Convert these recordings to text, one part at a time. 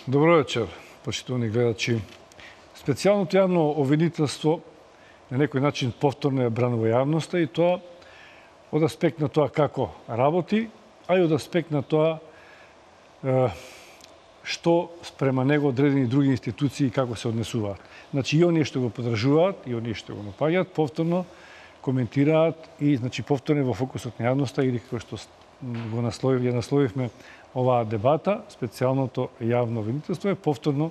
Добро вечер, почитувани гледачи. Специјалното јавно обвинителство на некој начин повторно ја бранува јавноста и тоа од аспект на тоа како работи, а и од аспект на тоа што спрема него одредени други институции како се однесуваат. Значи и оние што го подржуваат, и оние што го напаѓаат, повторно коментираат и повторно во фокусот на јавноста или како што ја насловивме оваа дебата, специјалното јавно обвинителство е повторно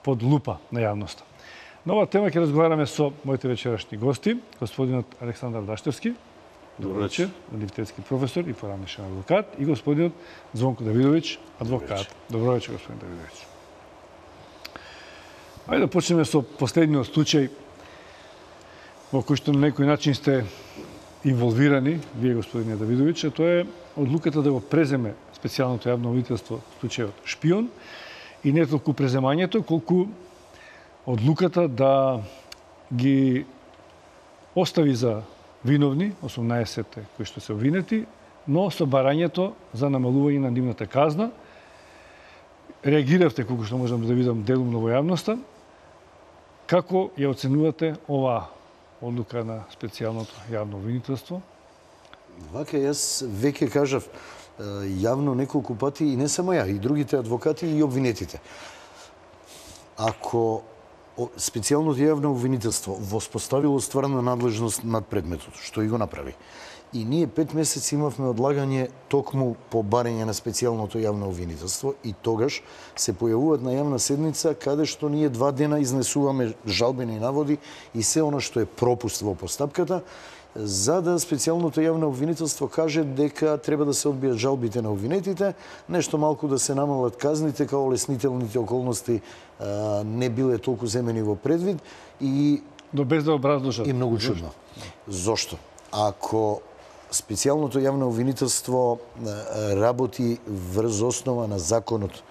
под лупа на јавноста. На оваа тема ќе разговараме со моите вечерашни гости, господинот Александар Даштевски, добро вечер, универзитетски професор и поранешен адвокат, и господинот Звонко Давидовиќ, адвокат. Добро вечер, господин Давидовиќ. Ајде да почнеме со последниот случај во кој што на некој начин сте инволвирани, вие, господине Давидовиќ, тоа е одлуката да го преземе специјалното јавно обвинителство случајот Шпион и не толку преземањето, колку одлуката да ги остави за виновни, 18 кои што се обвинети, но со барањето за намалување на нивната казна. Реагиравте, колку што можам да видам, делумно во јавноста. Како ја оценувате оваа одлука на специјалното јавно обвинителство? Вака, јас веќе кажав јавно неколку пати, и не само ја, и другите адвокати и обвинетите. Ако специјалното јавно обвинителство воспоставило стварна надлежност над предметот, што и го направи, и ние 5 месеци имавме одлагање токму по барање на специјалното јавно обвинителство, и тогаш се појавуваат на јавна седница каде што ние 2 дена изнесуваме жалбени наводи и се оно што е пропуст во постапката, за да специјалното јавно обвинителство каже дека треба да се одбијат жалбите на обвинетите, нешто малку да се намалат казните, као леснителните околности не биле толку земени во предвид и до без да образложат. И многу чудно. Зошто? Ако специјалното јавно обвинителство работи врз основа на законот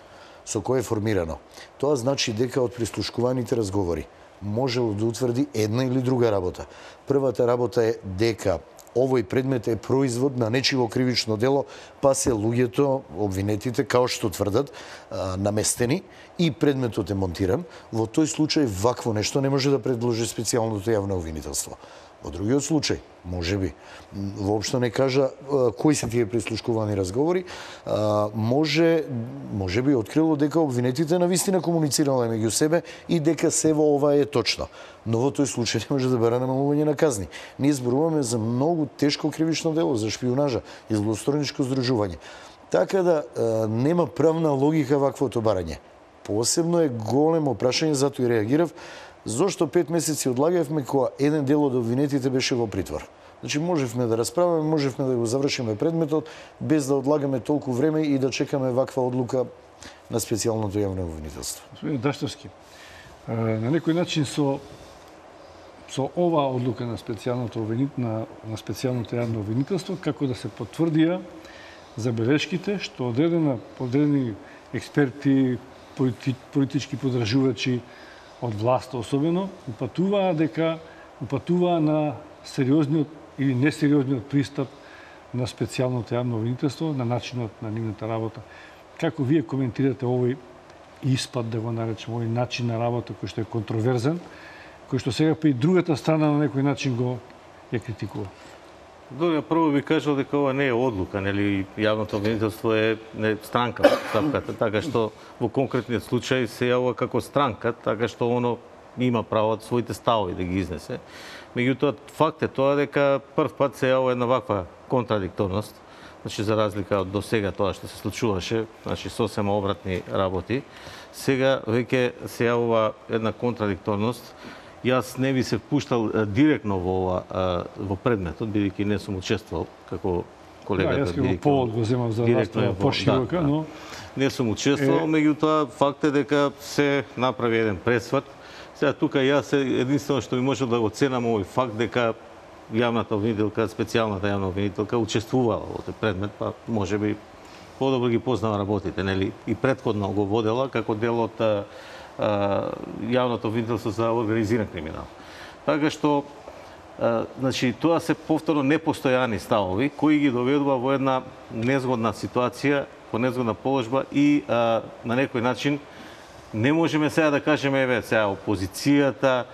со кој е формирано, тоа значи дека од прислушкуваните разговори можело да утврди една или друга работа. Првата работа е дека овој предмет е производ на нечиво кривично дело, па се луѓето, обвинетите, као што тврдат, наместени и предметот е монтиран. Во тој случај вакво нешто не може да предложи специјалното јавно обвинителство. Во другиот случај, можеби, воопшто не кажа кои се тие прислушкувани разговори, можеби открило дека обвинетите навистина комуницирале меѓу себе и дека се во ова е точно. Но во тој случај не може да бара намалување на казни. Ние зборуваме за многу тешко кривично дело, за шпионажа и злостороничко здружување. Така да нема правна логика ваквото барање. Посебно е големо прашање, затоа и реагирав, зошто 5 месеци одлагавме кога еден дел од обвинетите беше во притвор. Значи можевме да расправаме, можевме да го завршиме предметот без да одлагаме толку време и да чекаме ваква одлука на специјалното јавно обвинителство. Господин Даштевски, на некој начин со оваа одлука на специјалното јавно обвинителство, како да се потврдија забелешките што одредени експерти, политички подржувачи од власта особено, упатуваа на сериозниот или несериозниот пристап на специјалното јавно обвинителство, на начинот на нивната работа. Како вие коментирате овој испад, да го наречем, овој начин на работа кој што е контроверзен, кој што сега па и другата страна на некој начин го ја критикува? Добре, прво би кажал дека ова не е одлука, нели јавното обвинителство е странка во постапката, така што во конкретниот случај се јавува како странка, така што оно има право од своите ставови да ги изнесе. Меѓутоа, факт е тоа дека прв пат се јавува една ваква контрадикторност, значи за разлика од досега тоа што се случуваше, значи сосема обратни работи. Сега веќе се јавува една контрадикторност. Јас не би се впуштал директно во предметот, бидејќи не сум учествувал како колегата. Јас како повод го земам за расправа поширока, но не сум учествувал, меѓутоа факт е дека се направи еден пресврт. Сега тука јас единствено што би можел да го оценам овој факт дека јавната обвинителка, специјалната јавна обвинителка учествувала во тој предмет, па можеби подобро ги познава работите, нели? И претходно го водела како дел од јавното обвинителство за организиран криминал. Така што, значи, тоа се повторно непостојани ставови кои ги доведува во една незгодна ситуација, во незгодна положба и на некој начин Не можеме сега да кажеме, еве, сега опозицијата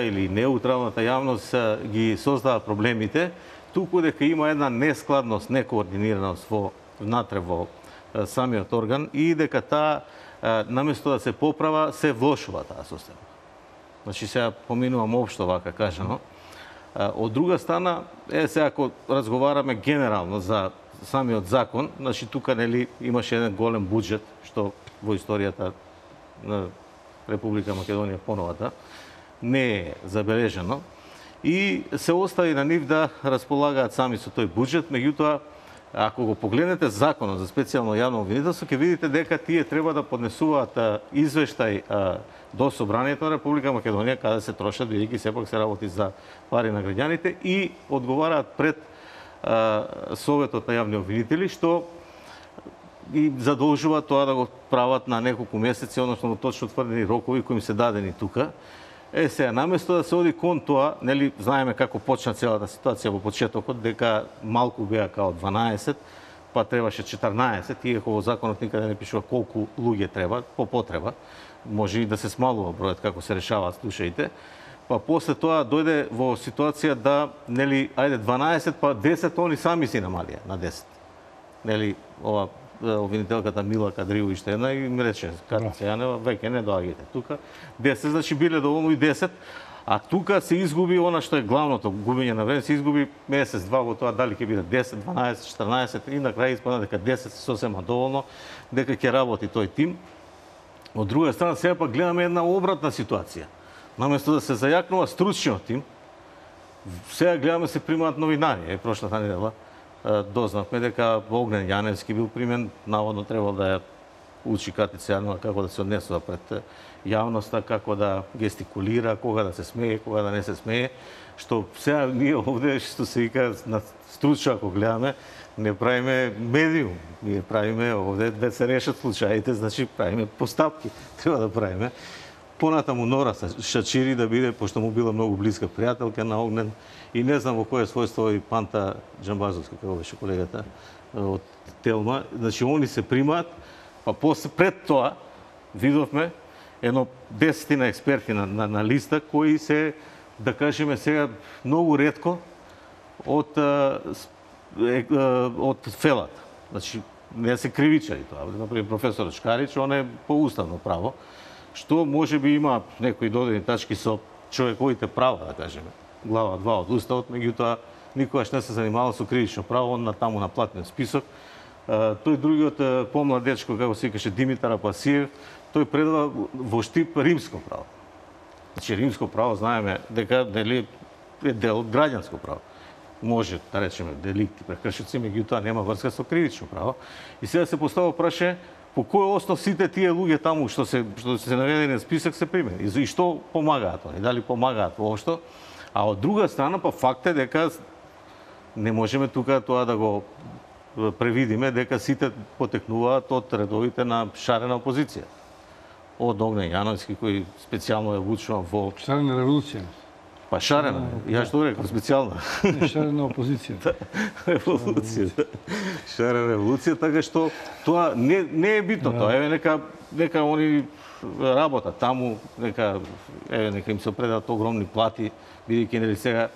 или неутралната јавност ги создава проблемите, туку дека има една нескладност, некоординираност внатре во самиот орган и дека таа наместо да се поправа, се влошува таа состојба. Значи сега поминувам општо вака кажано. Од друга страна, сега ако разговараме генерално за самиот закон, значи тука нели имаше еден голем буџет што во историјата на Република Македонија поновата не е забележано и се остави на нив да располагаат сами со тој буџет, меѓутоа ако го погледнете законот за специјално јавно обвинителство, ќе видите дека тие треба да поднесуваат извештај до Собранието на Република Македонија, каде се трошат, бидејќи сепак се работи за пари на граѓаните и одговараат пред Советот на јавни обвинители, што и задолжува тоа да го прават на неколку месеци, односно во точно тврдени рокови кои им се дадени тука. Сега, наместо да се оди кон тоа, нели, знаеме како почна целата ситуација во почетокот, дека малку беа као 12, па требаше 14, иако во законот никаде не пишува колку луѓе треба, по потреба. Може и да се смалува бројот како се решаваат случаите. Па после тоа дојде во ситуација да, нели, ајде 12, па 10 они сами си намалија на 10. Нели, ова обвинителката Мила Кадриевич една и им рече, Катица Јанева, веќе не доаѓајте тука. 10, значи биле доволно и 10, а тука се изгуби она што е главното губење на време, се изгуби месец, два во тоа дали ќе биде 10, 12, 14 и на крај испадна дека 10 се сосема доволно, дека ќе работи тој тим. Од друга страна, сега пак гледаме една обратна ситуација. Наместо да се зајакнува стручниот тим, сега гледаме се примаат новинари. Прошлата недела дознавме дека Огнен Јаневски бил примен, наводно требал да ја учи Катица Јанева како да се однесува пред јавноста, како да гестикулира, кога да се смее, кога да не се смее, што сега ние овде, што се вика на стручно, ако гледаме, не правиме медиум, ние правиме овде да се решат случаите, значи правиме постапки, треба да правиме. Понатаму Нора Шачири да биде, пошто му била многу блиска пријателка на Огнен, и не знам во кое својство и Панта Джамбазовска, како беше колегата од Телма, значи они се примаат, па после пред тоа видовме едно 10 експерти на листа кои се, да кажеме сега, многу ретко од фелата. Значи, не се кривичари тоа. Например, професор Шкарич, он е по уставно право, што може би има некои додени тачки со човековите права, да кажеме, глава 2 од уставот, меѓутоа никогаш не се занимава со кривично право, он таму на платниот список. Тој другиот помлад дечко, како се викаше Димитар Апасиев, тој предава во штип римско право. Значи, римско право знаеме дека нели е дел од граѓанско право. Може да речеме деликти, прекршици, меѓутоа нема врска со кривично право. И сега се постава праше по кој основ сите тие луѓе таму што се наведени на список се примени и што помагаат они, дали помагаат воопшто. А од друга страна па факт е дека не можеме тука тоа да го превидиме дека сите потекнуваат од редовите на шарена опозиција. Од Огнен Јановски кој специјално ја вучува во шарена револуција. Па шарена, ја што реков специјална. Шарена опозиција. Револуција. Шарена револуција, така што тоа не е битно тоа. Еве нека они работат таму, нека им се предадат огромни плати, бидејќи нели сега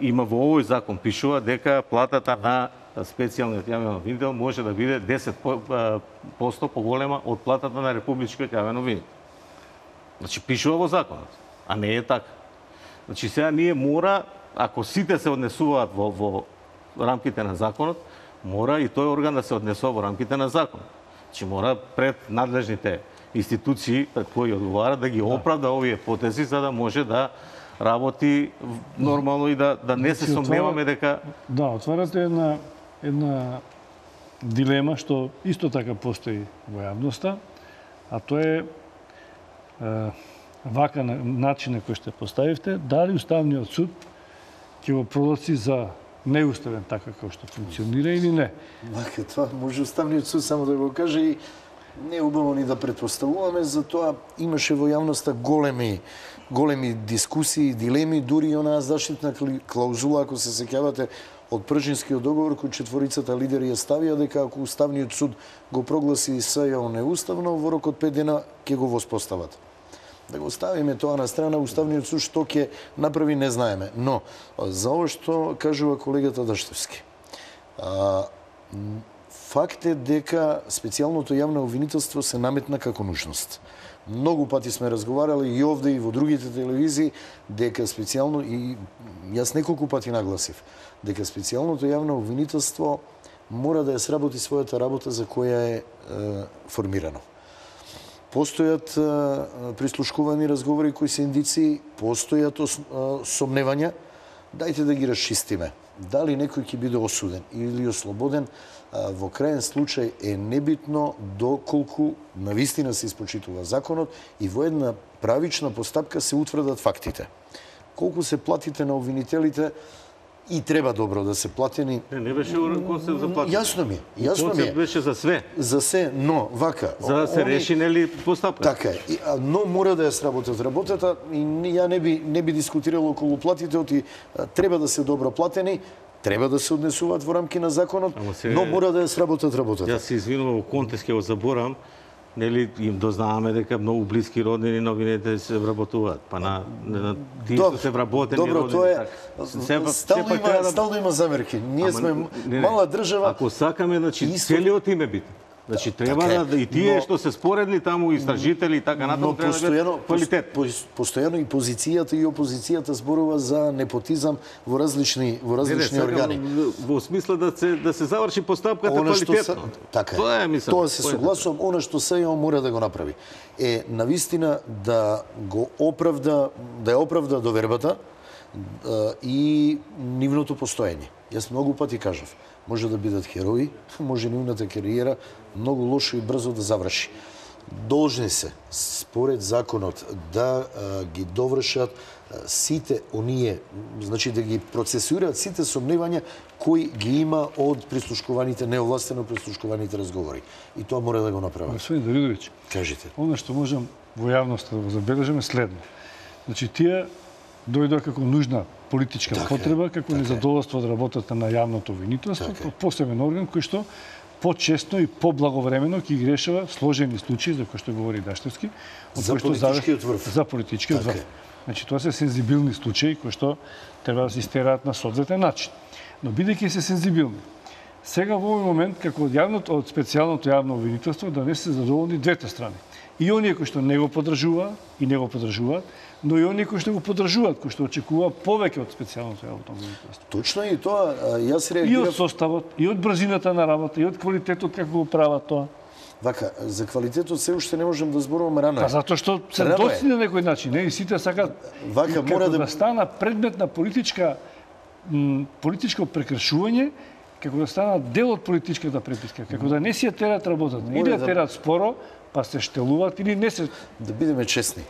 има во овој закон пишува дека платата на специјалниот јавен обвинител може да биде 10% поголема од платата на републичкиот јавен обвинител. Значи пишува во законот, а не е така. Значи сега ние мора, ако сите се однесуваат во рамките на законот, мора и тој орган да се однесува во рамките на законот. Значи мора пред надлежните институции пред кои одговара да ги оправда овие потези за да може да работи нормално и да не се сомневаме дека да, отварате една дилема што исто така постои во јавноста, а тоа е вака начин на кој што поставивте, дали Уставниот суд ќе го прогласи за неуставен така како што функционира или не. Вака, тоа може Уставниот суд само да го каже и не е убаво ни да претпоставуваме, затоа имаше во јавноста големи дискусии, дилеми, дури и онаа заштитна клаузула, ако се сеќавате, од Пржинскиот договор кој четворицата лидери ја ставија дека ако Уставниот суд го прогласи СЈО неуставно, во рок од 5 дена ќе го воспостават. Да го ставиме тоа на страна, Уставниот суд што ќе направи не знаеме. Но, за ова што кажува колегата Даштевски, факт е дека специјалното јавно обвинителство се наметна како нужност. Многу пати сме разговарали и овде и во другите телевизии дека специјално, и јас неколку пати нагласив, дека специјалното јавно обвинителство мора да ја сработи својата работа за која е формирано. Постојат прислушкувани разговори кои се индици, постојат сомневања, дајте да ги расчистиме. Дали некој ќе биде осуден или ослободен, во крајен случај е небитно доколку навистина се испочитува законот и во една правична постапка се утврдат фактите. Колку се платите на обвинителите, и треба добро да се платени. Не беше концепт за платите. Јасно ми е. Концепт беше за све. За се, но вака. За да се реши нели постапка. Така е. Но мора да ја сработат работата и ја не би дискутирал околу платите, оти треба да се добро платени, треба да се однесуваат во рамки на законот, но мора да ја сработат работата. Јас се извинувам, во контекст ќе го заборам, нели им дознаваме дека многу блиски роднини на обвинетите се вработуваат, па на тие што се вработени роднини. Добро, тоа е. Стално има замерки. Ние сме мала држава. Ако сакаме, значи целиот им е битен. Значи треба да и тие што се споредни таму истражители и така натаму треба да бидат квалитет. Постојано и позицијата и опозицијата зборува за непотизам во различни органи. Во смисла да се заврши постапката квалитетно. Така е. Тоа се согласувам, она што СЈО мора да го направи е навистина да ја оправда довербата и нивното постоење. Јас многу пати кажав, може да бидат херои, може нивната кариера многу лошо и брзо да заврши. Должни се, според законот, да ги довршат сите оние, значи да ги процесуираат сите сомневања кои ги има од прислушкуваните, неовластено прислушкуваните разговори. И тоа мора да го направат. Господин Давидовиќ, кажете. Оно што можам во јавноста да го забележиме следно. Значи, тие дојдоа како нужна политичка потреба, како незадоволство од работата на јавното обвинителство, посебен орган кој што почесто и поблаговремено ќе ги решава сложени случаи за кои што говори Даштевски, за политичкиот врв. За политичкиот врв. Значи тоа се сензибилни случаи кои што треба да се истераат на соодветен начин. Но бидејќи се сензибилни, сега во овој момент како од специјалното јавно обвинителство да не се задоволни двете страни. И оние кои што не го поддржуваат и не го поддржуваат, но и оние кои што го поддржуваат, кои што очекуваат повеќе од специјалното јавно обвинителство. Точно и тоа, јас реагирав. И од составот, и од брзината на работа, и од квалитетот како го прават тоа. Вака, за квалитетот се уште не можем да зборуваме рано. Па затоа што се доцни на некој начин, не и сите сакаат вака мора да стана предмет на политичко прекршување, како да станат дел од политичката преписка, како да не си ја терат работата, или ја терат споро, па се штелуваат или не се. Да бидеме честни.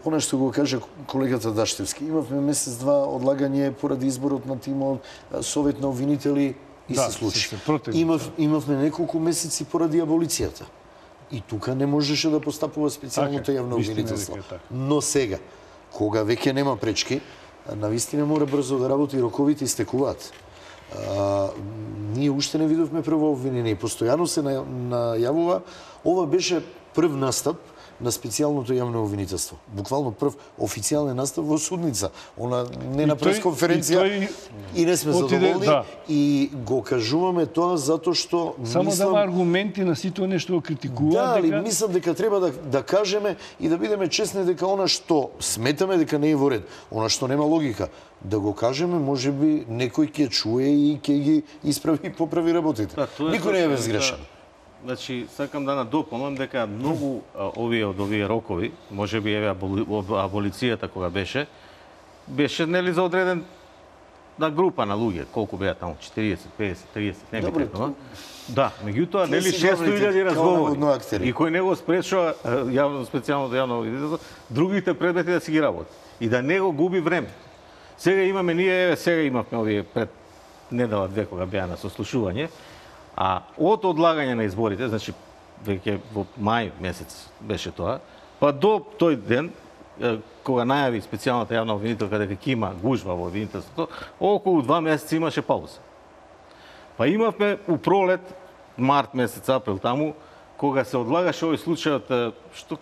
Она што го каже колегата Даштевски, имавме месец-два одлагање поради изборот на тимот, совет на обвинители и се случи. Имавме неколку месеци поради аболицијата. И тука не можеше да постапува специјалното јавно обвинителство. Но сега, кога веќе нема пречки, навистина мора брзо да работи и роковите истекуваат. Ние уште не видовме прво обвинение. Постојано се најавува. Ова беше прв настап на специјалното јавно обвинителство. Буквално прв официјален настап во судница. Она не на пресконференција и не сме задоволни и го кажуваме тоа затоа што само дава аргументи на сите оние што го критикуваат. Да, али мислам дека треба да кажеме и да бидеме честни дека она што сметаме дека не е во ред, она што нема логика, да го кажеме, можеби некој ќе чуе и ќе ги исправи и поправи работите. Никој не е безгрешен. Значи, сакам да надополнам дека многу од овие рокови, можеби еве аболицијата кога беше нели за одреден на група на луѓе, колку беа таму 40, 50, 30, не би текно. Да, меѓутоа нели 600.000 разговори. И кој не го спречува специјалното јавно обвинителство, другите предмети да си ги работи и да не го губи време. Сега имавме овие пред недела две кога беа на сослушување. А од одлагање на изборите, значи веќе во мај месец беше тоа, па до тој ден кога најави специјалната јавна обвинителка дека ќе има гужва во обвинителството, околу 2 месеца имаше пауза. Па имавме у пролет, март месец, април таму, кога се одлагаше овој случајот,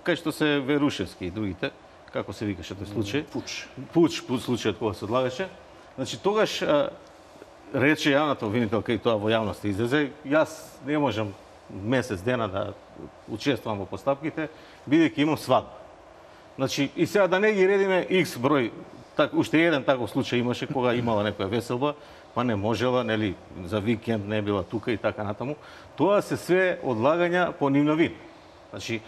кај што се Верушевски и другите, како се викаше тој случај? Пуч случајот кога се одлагаше. Значи, тогаш рече јавната обвинителка и тоа во јавност излезе, јас не можам месец дена да учествувам во постапките, бидејќи имам свадба. Значи, и сега да не ги редиме X број, уште еден таков случај имаше кога имала некоја веселба, па не можела, нели, за викенд не била тука и така натаму. Тоа се све одлагања по нивна вина. Значи,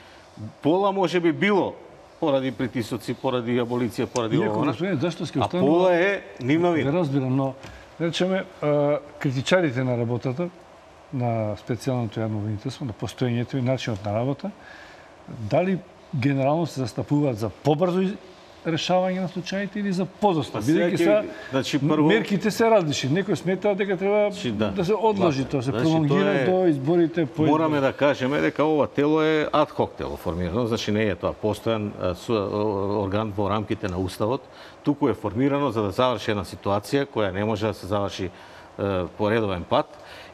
пола може би било поради притисоци, поради аболиција, поради ова, а пола е нивна вина. Не разбирам, но речеме, критичарите на работата, на специјалното јавно обвинителство, на постоењето и начинот на работа, дали генерално се застапуваат за побрзо решавање на случаите или за подоста? Бидејќи сега значи, прво... мерките се различни. Некој смета дека треба да се одложи тоа, се пролонгира до изборите. Мораме да кажеме дека ова тело е ад-хок тело формирано, значи не е тоа постојан орган во рамките на Уставот, туку е формирано за да заврши една ситуација која не може да се заврши по редовен пат.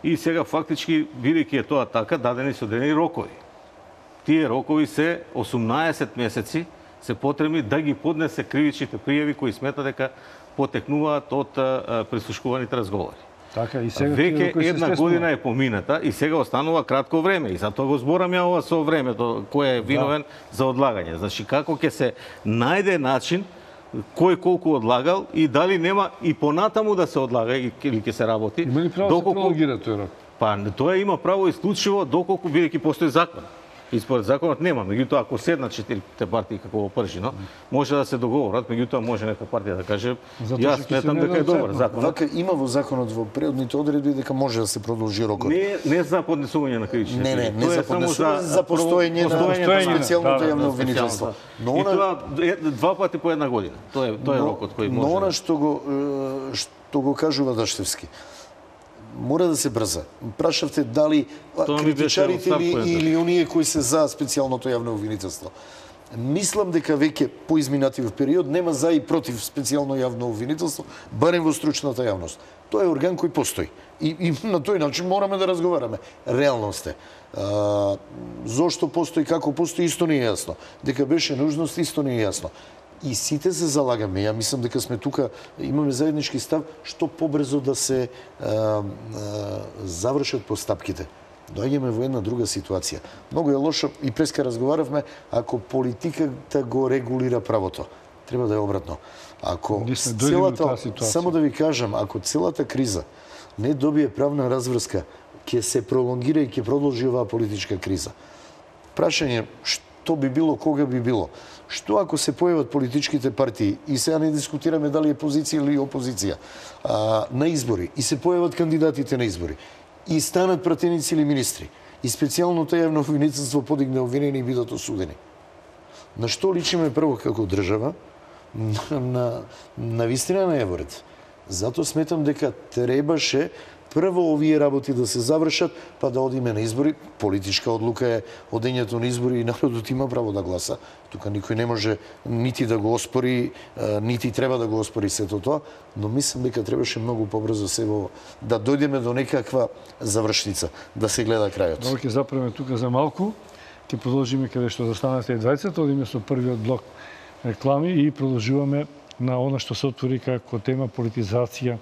И сега фактички, бидејќи е тоа така, дадени се одредени рокови. Тие рокови се 18 месеци се потребни да ги поднесе кривичните пријави кои смета дека потекнуваат од прислушкуваните разговори. Така, и сега веќе една година е помината и сега останува кратко време и затоа го зборам ја ова со времето кој е виновен за одлагање. Значи како ќе се најде начин кој колку одлагал и дали нема и понатаму да се одлага или ќе се работи. Има ли право да се пролонгира тој рок? Па тоа има право исклучиво доколку бидејќи постои закон. И според законот нема, меѓутоа ако седнат четирите партии како во Пржино, може да се договорат, меѓутоа може нека партија да каже јас сметам дека е добар законот. Вака има во законот во преодните одредби дека може да се продолжи рокот. Не за поднесување на кривични пријави. Не за поднесување, за постоење на специјалното јавно обвинителство. Но и тоа два пати по една година. Тоа е рокот кој може. Но она што го кажува Даштевски, мора да се брза. Прашавте дали критичарите или оние кои се за специјалното јавно обвинителство. Мислам дека веќе по изминатив период нема за и против специјално јавно обвинителство, барем во стручната јавност. Тоа е орган кој постои. И на тој начин мораме да разговараме. Реалност е. Зошто постои, како постои, исто не е јасно. Дека беше нужност, исто не е јасно. И сите се залагаме. Ја мислам дека сме тука, имаме заеднички став, што побрзо да се завршат постапките. Доаѓаме во една друга ситуација. Многу е лошо, и преска разговаравме, ако политиката го регулира правото. Треба да е обратно. Ако целата, само да ви кажам, ако целата криза не добие правна разврска, ќе се пролонгира и ќе продолжи оваа политичка криза. Прашање, што би било, кога би било? Што ако се појават политичките партии, и сега не дискутираме дали е позиција или опозиција, на избори, и се појават кандидатите на избори, и станат пратеници или министри, и специјалното јавно обвинителство подигне обвинени и бидат осудени. На што личиме прво како држава? На вистина на Еворет. Затоа сметам дека требаше прво овие работи да се завршат, па да одиме на избори. Политичка одлука е одењето на избори и народот има право да гласа. Тука никој не може нити да го оспори, нити треба да го оспори сето тоа, но мислам дека требаше многу побрзо да дојдеме до некаква завршница, да се гледа крајот. Ќе запреме тука за малку, ќе продолжиме каде што застанате 20, одиме со првиот блок реклами и продолжуваме на она што се отвори како тема политизација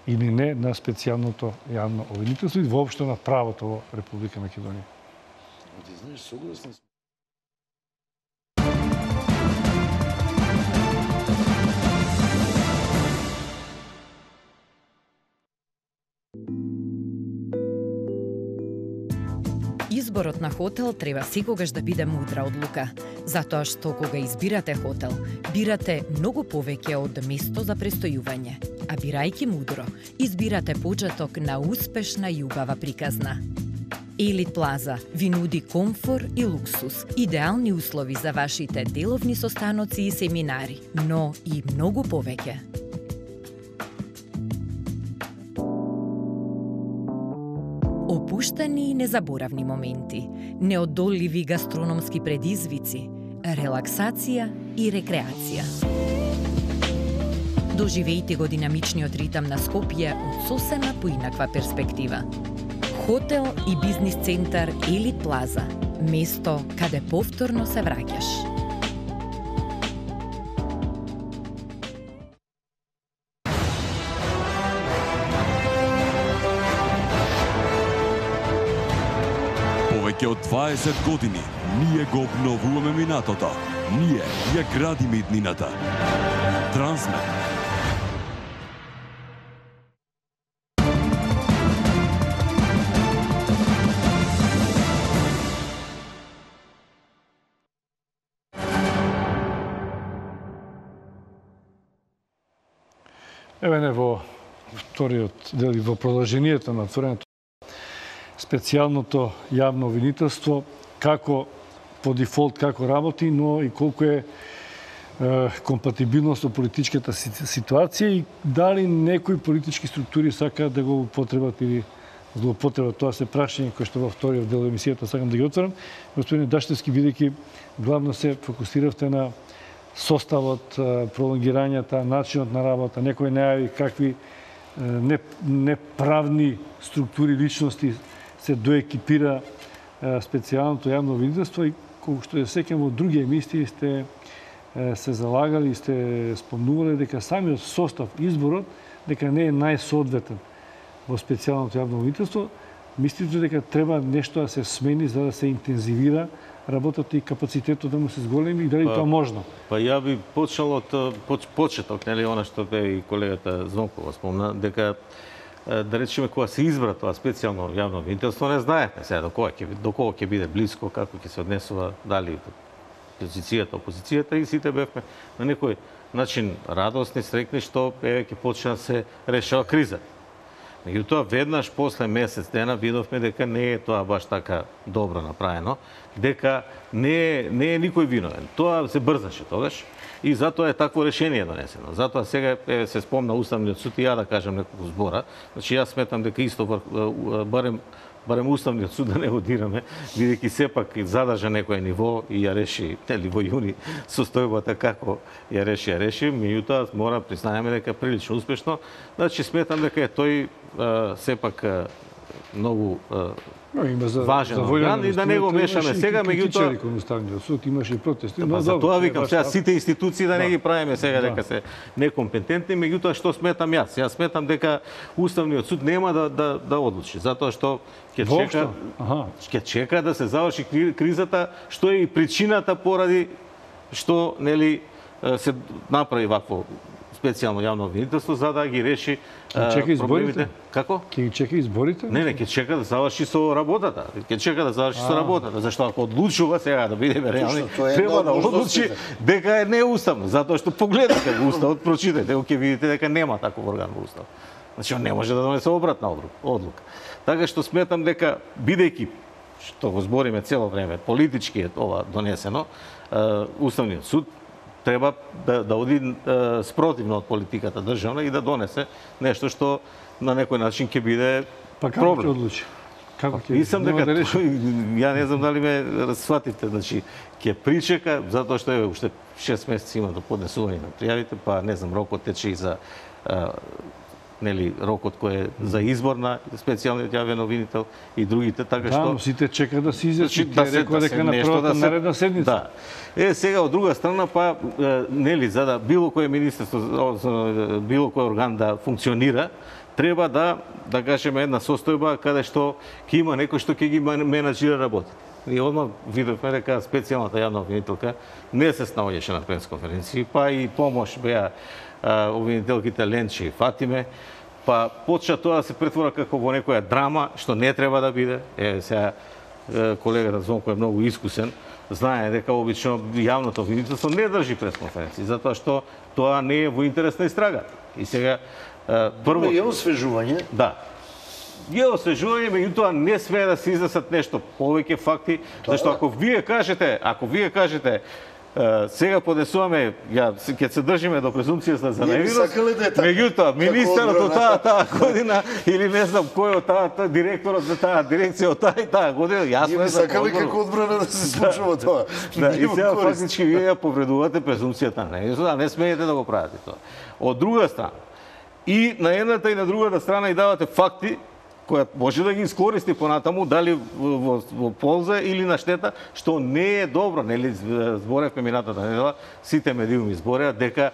или не на специјалното јавно обвинителство и воопшто на правото во Република Македонија. Ти знаеш, согласни сме. Изборот на хотел треба секогаш да биде мудра одлука, затоа што кога избирате хотел, бирате многу повеќе од место за престојување, а бирајќи мудро, избирате почеток на успешна и убава приказна. Елит Плаза ви нуди комфор и луксус, идеални услови за вашите деловни состаноци и семинари, но и многу повеќе. Опуштани и незаборавни моменти, неодолливи гастрономски предизвици, релаксација и рекреација. доживејте го динамичниот ритам на Скопје од сосема поинаква перспектива. Хотел и бизнис центар Елит Плаза. Место каде повторно се враќаш. Повеќе од 20 години ние го обновуваме минатото. Ние ја градиме иднината. Трансмет. Еве не во вториот дел и во продолжението на отвореното специјалното јавно обвинителство, како по дефолт како работи, но и колку е компатибилност со политичката ситуација и дали некои политички структури сакаат да го употребат или злоупотребат. Тоа се прашање кој што во вториот дел емисијата сакам да ги отворам. Господин Даштевски, бидејќи главно се фокусиравте на составот, пролонгирањата, начинот на работа, некој најави какви неправни структури, личности се доекипира специјалното јавно обвинителство и колку што ја сеќам во други емисии сте се залагали и сте спомнувале дека самиот состав, изборот, дека не е најсоодветен во специјалното јавно обвинителство. Мислите дека треба нешто да се смени за да се интензивира работата и капацитетот да му се зголеми и дали тоа можно? Па ја би почнал од почеток, нели, она што бе и колегата Звонкова спомна, дека да речеме кога се избра тоа специјално јавно обвинителство, не знаете сега до кога ќе биде блиско, како ќе се однесува, дали позицијата, опозицијата, и сите бевме на некој начин радосни, среќни што еве ќе почне да се решава криза. Меѓутоа, веднаш после месец дена видовме дека не е тоа баш така добро направено, дека не е никој виновен. Тоа се брзаше тогаш и затоа е такво решение донесено. Затоа сега се спомна Уставниот суд и ја да кажам неколку збора. Значи јас сметам дека исто барем Уставниот суд да не го дираме, бидејќи сепак задржа некој ниво и ја реши, нели, во јуни состојбата како ја реши, меѓутоа мора признаеме дека прилично успешно. Значи сметам дека е тој сепак многу важен орган и да не го мешаме сега, меѓутоа кон Уставниот суд имаше и протести. Но за тоа викам сега сите институции да не ги правиме сега дека се некомпетентни, меѓутоа што сметам јас? Јас сметам дека Уставниот суд нема да одлучи, затоа што ќе чека да се заврши кризата, што е и причината поради што, нели, се направи вакво специјално јавно обвинителство за да ги реши проблемите. Како? Ќе ги чека изборите? Не, ќе чека да заврши со работата. Зашто ако одлучува сега да бидеме реални, треба да одлучи дека е неуставно, затоа што погледнете го уставот, прочитајте го, ќе видите дека нема таков орган во устав. Значи он не може да донесе обратна одлука. Така што сметам дека бидејќи што го збориме цело време, политички е ова донесено, Уставниот суд треба да оди спротивно од политиката државна и да донесе нешто што на некој начин ќе биде проблем. Па како ќе одлучи? Како ќе? Мислам дека ја не знам дали ме сватите, значи ќе причека затоа што е уште 6 месеци има до поднесување на пријавите, па не знам, рокот тече и за нели рокот кој е за избор на специјалниот јавен обвинител и другите, така што да, но сите чека да се изјасни, рекоа дека на првата наредна седница. Да. Сега од друга страна па нели за да било кој министерство, било кој орган да функционира, треба да кажеме една состојба каде што ќе има некој што ќе ги менаџира работа. И одма видовме дека специјалната јавна обвинителка не се снаоѓаше на пресконференции, па и помош беа обвинителките Ленче и Фатиме, па почна тоа да се претвора како во некоја драма, што не треба да биде. Сега колегата Звонко е многу искусен, знае дека обично јавното обвинителство не држи пресконференции, затоа што тоа не е во интерес на истрагата. И сега прво е освежување. Да. Е освежување, меѓутоа не смее да се изнесат нешто повеќе факти, зашто ако вие кажете Сега поднесуваме, ќе се држиме до презумпцијата за невиност. Меѓутоа, министерот од таа година или не знам кој од таа директорот за таа дирекција од таа и таа година, јасно е за сакале како одбрана да се случува тоа. Да, и сега фактички вие ја повредувате презумпцијата на невиност, а не смеете да го правите тоа. Од друга страна, и на едната и на другата страна и давате факти која може да ги искористи понатаму, дали во полза или на штета, што не е добро. Нели зборевме минатата недела, сите медиуми збореа дека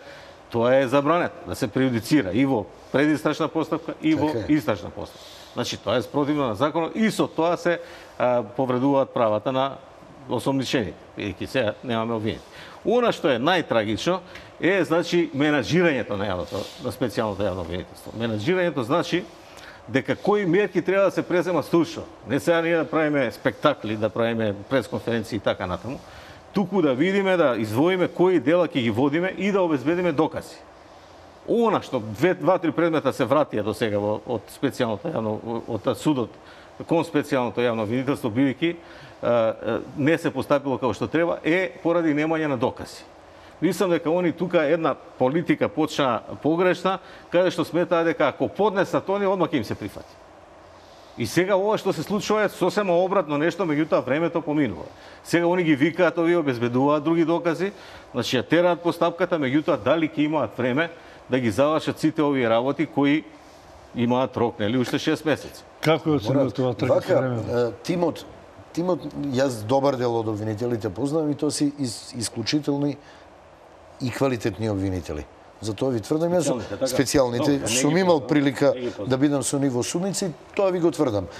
тоа е забранет да се прејудицира и во предистрашна постапка и во истрашна постапка. Значи тоа е спротивно на законот и со тоа се повредуваат правата на осомничените, бидејќи сега немаме обвинети. Она што е најтрагично е значи менаџирањето на специјалното јавно обвинителство. Менаџирањето значи дека кои мерки треба да се преземат стручно. Не сега ние да правиме спектакли, да правиме пресконференции и така натаму, туку да видиме, да издвоиме кои дела ќе ги водиме и да обезбедиме докази. Она што 2-3 предмета се вратија до сега од специјалното јавно, од судот кон специјалното јавно обвинителство, бидејќи не се постапило како што треба, е поради немање на докази. Мислам дека они тука една политика почна погрешна, каде што сметаа дека ако поднесат они, одма ќе им се прифати. И сега ова што се случува е сосема обратно нешто, меѓутоа времето поминува. Сега они ги викаат, овие обезбедуваат други докази, значи ја тераат постапката, меѓутоа дали ќе имаат време да ги завршат сите овие работи кои имаат рок, нели, уште 6 месеци. Како е оценува тоа трка време? Тимот, јас добар дел од обвинителите познавам и тоа си исклучителни и квалитетни обвинители. Затоа ви тврдам, јас специјалните, сум имал прилика да бидам со нив во судници, тоа ви го тврдам.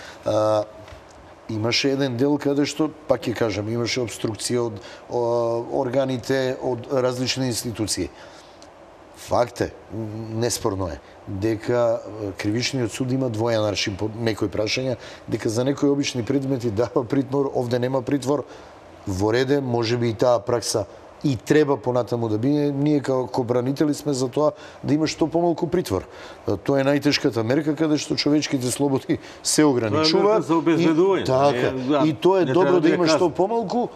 Имаше еден дел каде што, пак ќе кажам, имаше обструкција од органите, од различни институции. Факт е, неспорно е, дека кривичниот суд има двојан аршин по некои прашања, дека за некои обични предмети дава притвор, овде нема притвор, во реде, можеби и таа пракса и треба понатаму да биде. Ние како бранители сме за тоа да има што помалку притвор. Тоа е најтешката мерка каде што човечките слободи се ограничуваат. Тоа е за обезбедување. Така. И тоа е добро да има што помалку.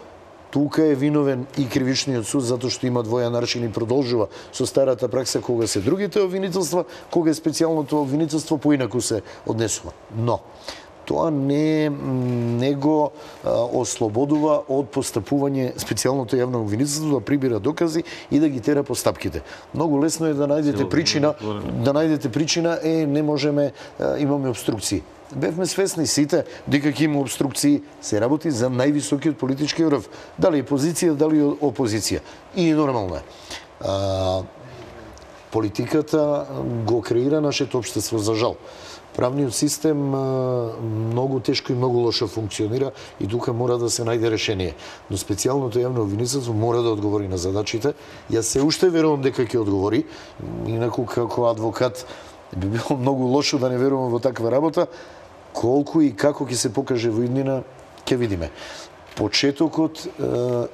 Тука е виновен и кривичниот суд затоа што има двојан аршин и продолжува со старата пракса кога се другите обвинителства, кога е специјалното обвинителство поинаку се однесува. Но тоа не го ослободува од постапување специјалното јавно обвинителство да прибира докази и да ги тера постапките. Многу лесно е да најдете причина, не можеме, имаме обструкции. Бевме свесни сите дека ќе има обструкции, се работи за највисокиот политички врв. Дали е позиција, дали е опозиција. И нормално е. Политиката го креира нашето општество, за жал. Правниот систем многу тешко и многу лошо функционира и тука мора да се најде решение. Но специјалното јавно обвинителство мора да одговори на задачите. Јас се уште верувам дека ќе одговори. Инаку како адвокат би било многу лошо да не верувам во таква работа. Колку и како ќе се покаже во иднина, ќе видиме. Почетокот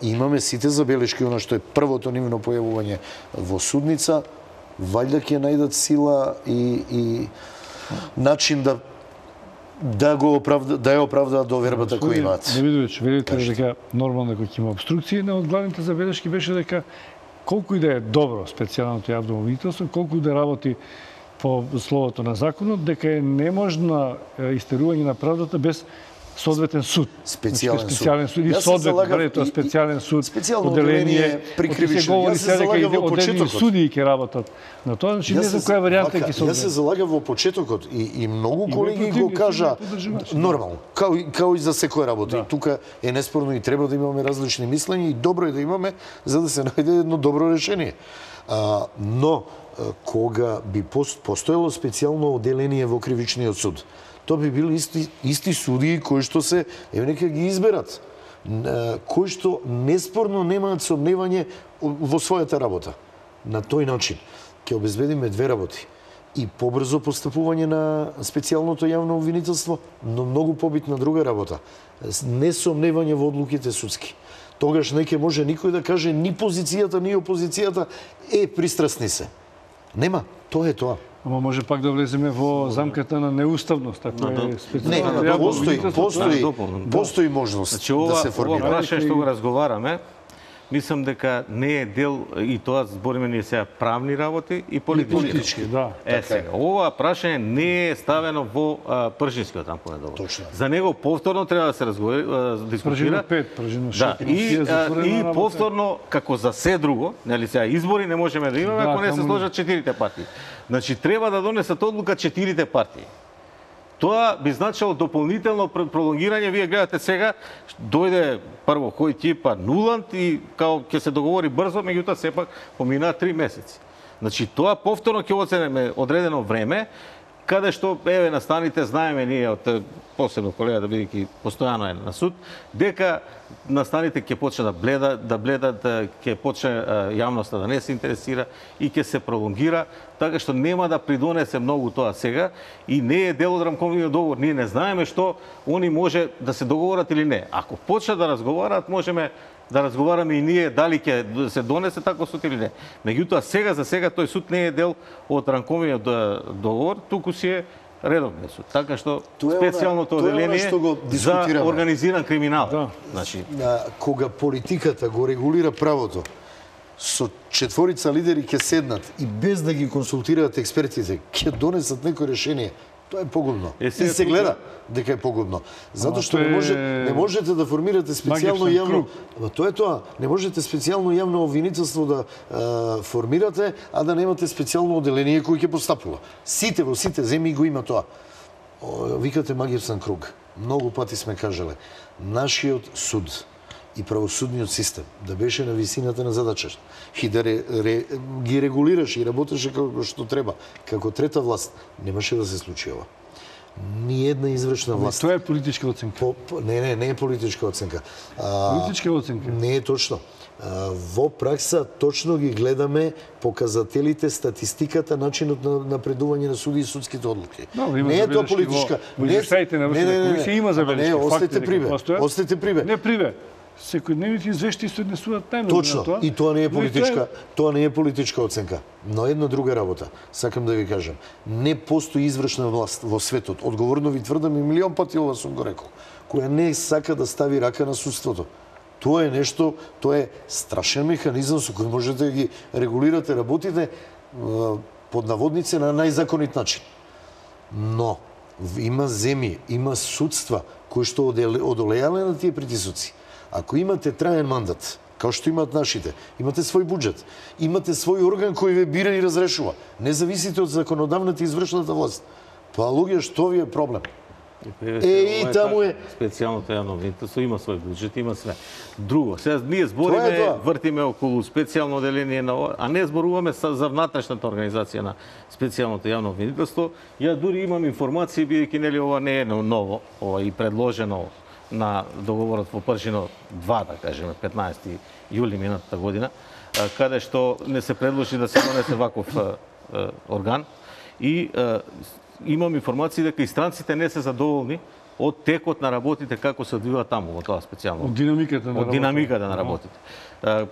имаме сите забелешки, она што е првото нивно појавување во судница, вајда ќе најдат сила и начин да ја оправдаат довербата која имаат. Давидович, велите дека нормално дека ќе има обструкции, една од главните забелешки беше дека колку и да е добро специјалното јавно обвинителство, колку и да работи по словото на законот, дека е неможна истерување на правдата без соодветен суд. Специјален суд. И соодветен, тоа специјален суд, оделение при кривично. Јас се залагав во почетокот. Судии ќе работат на тоа, значи не знам која варијанта ќе се одбере. Јас се залагав во почетокот и многу колеги го кажа нормално, као и за секоја работа. И тука е неспорно и треба да имаме различни мислења и добро е да имаме за да се најде едно добро решение. Но кога би постоело специјално оделение во кривичниот суд, тоа би били исти судии кои што се нека ги изберат, кои што неспорно немаат сомневање во својата работа. На тој начин ќе обезбедиме две работи: и побрзо постапување на специјалното јавно обвинителство, но многу побитна друга работа: несомневање во одлуките судски. Тогаш не ќе може никој да каже ни позицијата, ни опозицијата пристрасни се. Нема, тоа е тоа. Ама може пак да влеземе во замката на неуставност, ако е специјално. Не, постои можност да се формира. Ова прашање што го разговараме, мислам дека не е дел, и тоа збориме ние сега правни работи и политички. Да. Сега, ова прашање не е ставено во Пржинскиот рамковен договор. Точно. За него повторно треба да се дискутира. Пржино 5, Пржино 6. Да, и повторно, како за се друго, нели сега избори не можеме да имаме ако не се сложат 4 партии. Значи треба да донесат одлука 4 партии. Тоа би значило дополнително пролонгирање. Вие гледате сега, дојде прво кој ти, па Нуланд и као ќе се договори брзо, меѓутоа сепак поминаа 3 месеци. Значи тоа повторно ќе оценеме одредено време, каде што, еве, настаните, знаеме ние од посебно колегата, бидејќи постојано е на суд, дека настаните ќе почне да бледат, ќе почне јавноста да не се интересира и ќе се пролонгира, така што нема да придонесе многу тоа сега и не е дел од рамковниот договор. Ние не знаеме што они може да се договорат или не. Ако почнат да разговараат, можеме да разговараме и ние дали ќе се донесе таков суд или не. Меѓутоа сега за сега тој суд не е дел од рамковниот договор, туку си е редовниот суд. Така што специјалното одделение за организиран криминал. Да. Значи, кога политиката го регулира правото, со четворица лидери ќе седнат и без да ги консултираат експертите, ќе донесат некој решение. Тоа е погубно. И се гледа дека е погубно. Затоа што не можете да формирате специјално јавно... Тоа е тоа. Не можете специјално јавно обвинителство да формирате, а да немате специјално одделение кој ќе постапува. Сите во сите земји го има тоа. Викате магиосен круг. Многу пати сме кажале. Нашиот суд и правосудниот систем да беше на висината на задачата и да ги регулираше и работеше како што треба, како трета власт, немаше да се случи ова. Ни една извршна власт. Тоа е политичка оценка. Не е политичка оценка. Политичка оценка. Не е точно. Во пракса точно ги гледаме показателите, статистиката, начинот на напредување на суди и судските одлуки. Не е тоа политичка. Не, комисија има забелешки. Не, остете прибе. Не прибе. Секојдневните извештаи се однесуваат најмногу. Точно, и тоа не е политичка, тоа не е политичка оценка. Но една друга работа, сакам да ви кажам, не постои извршна власт во светот. Одговорно ви тврдам и милион пати ова сум го рекол, која не сака да стави рака на судството. Тоа е нешто, тоа е страшен механизам со кој можете да ги регулирате работите под наводници на најзаконит начин. Но има земји, има судства кои што одолеале на тие притисоци. Ако имате траен мандат, као што имаат нашите, имате свој буџет, имате свој орган кој ве бира и разрешува, не зависите од законодавната и извршната власт, па луѓе, што ви е проблем? И таму е специјалното јавно обвинителство има свој буџет, има све. Друго, сега ние збориме, вртиме околу специјално одделение на ова, а не зборуваме за внатрешната организација на специјалното јавно обвинителство. Ја дури имам информации, бидејќи нели ова не е ново, ова и предложено на договорот во Пржино 2, да кажеме, 15 јули минатата година, каде што не се предложи да се донесе ваков орган и имам информации дека и странците не се задоволни од текот на работите како се одвива таму во тоа специјално. Од динамиката на работите.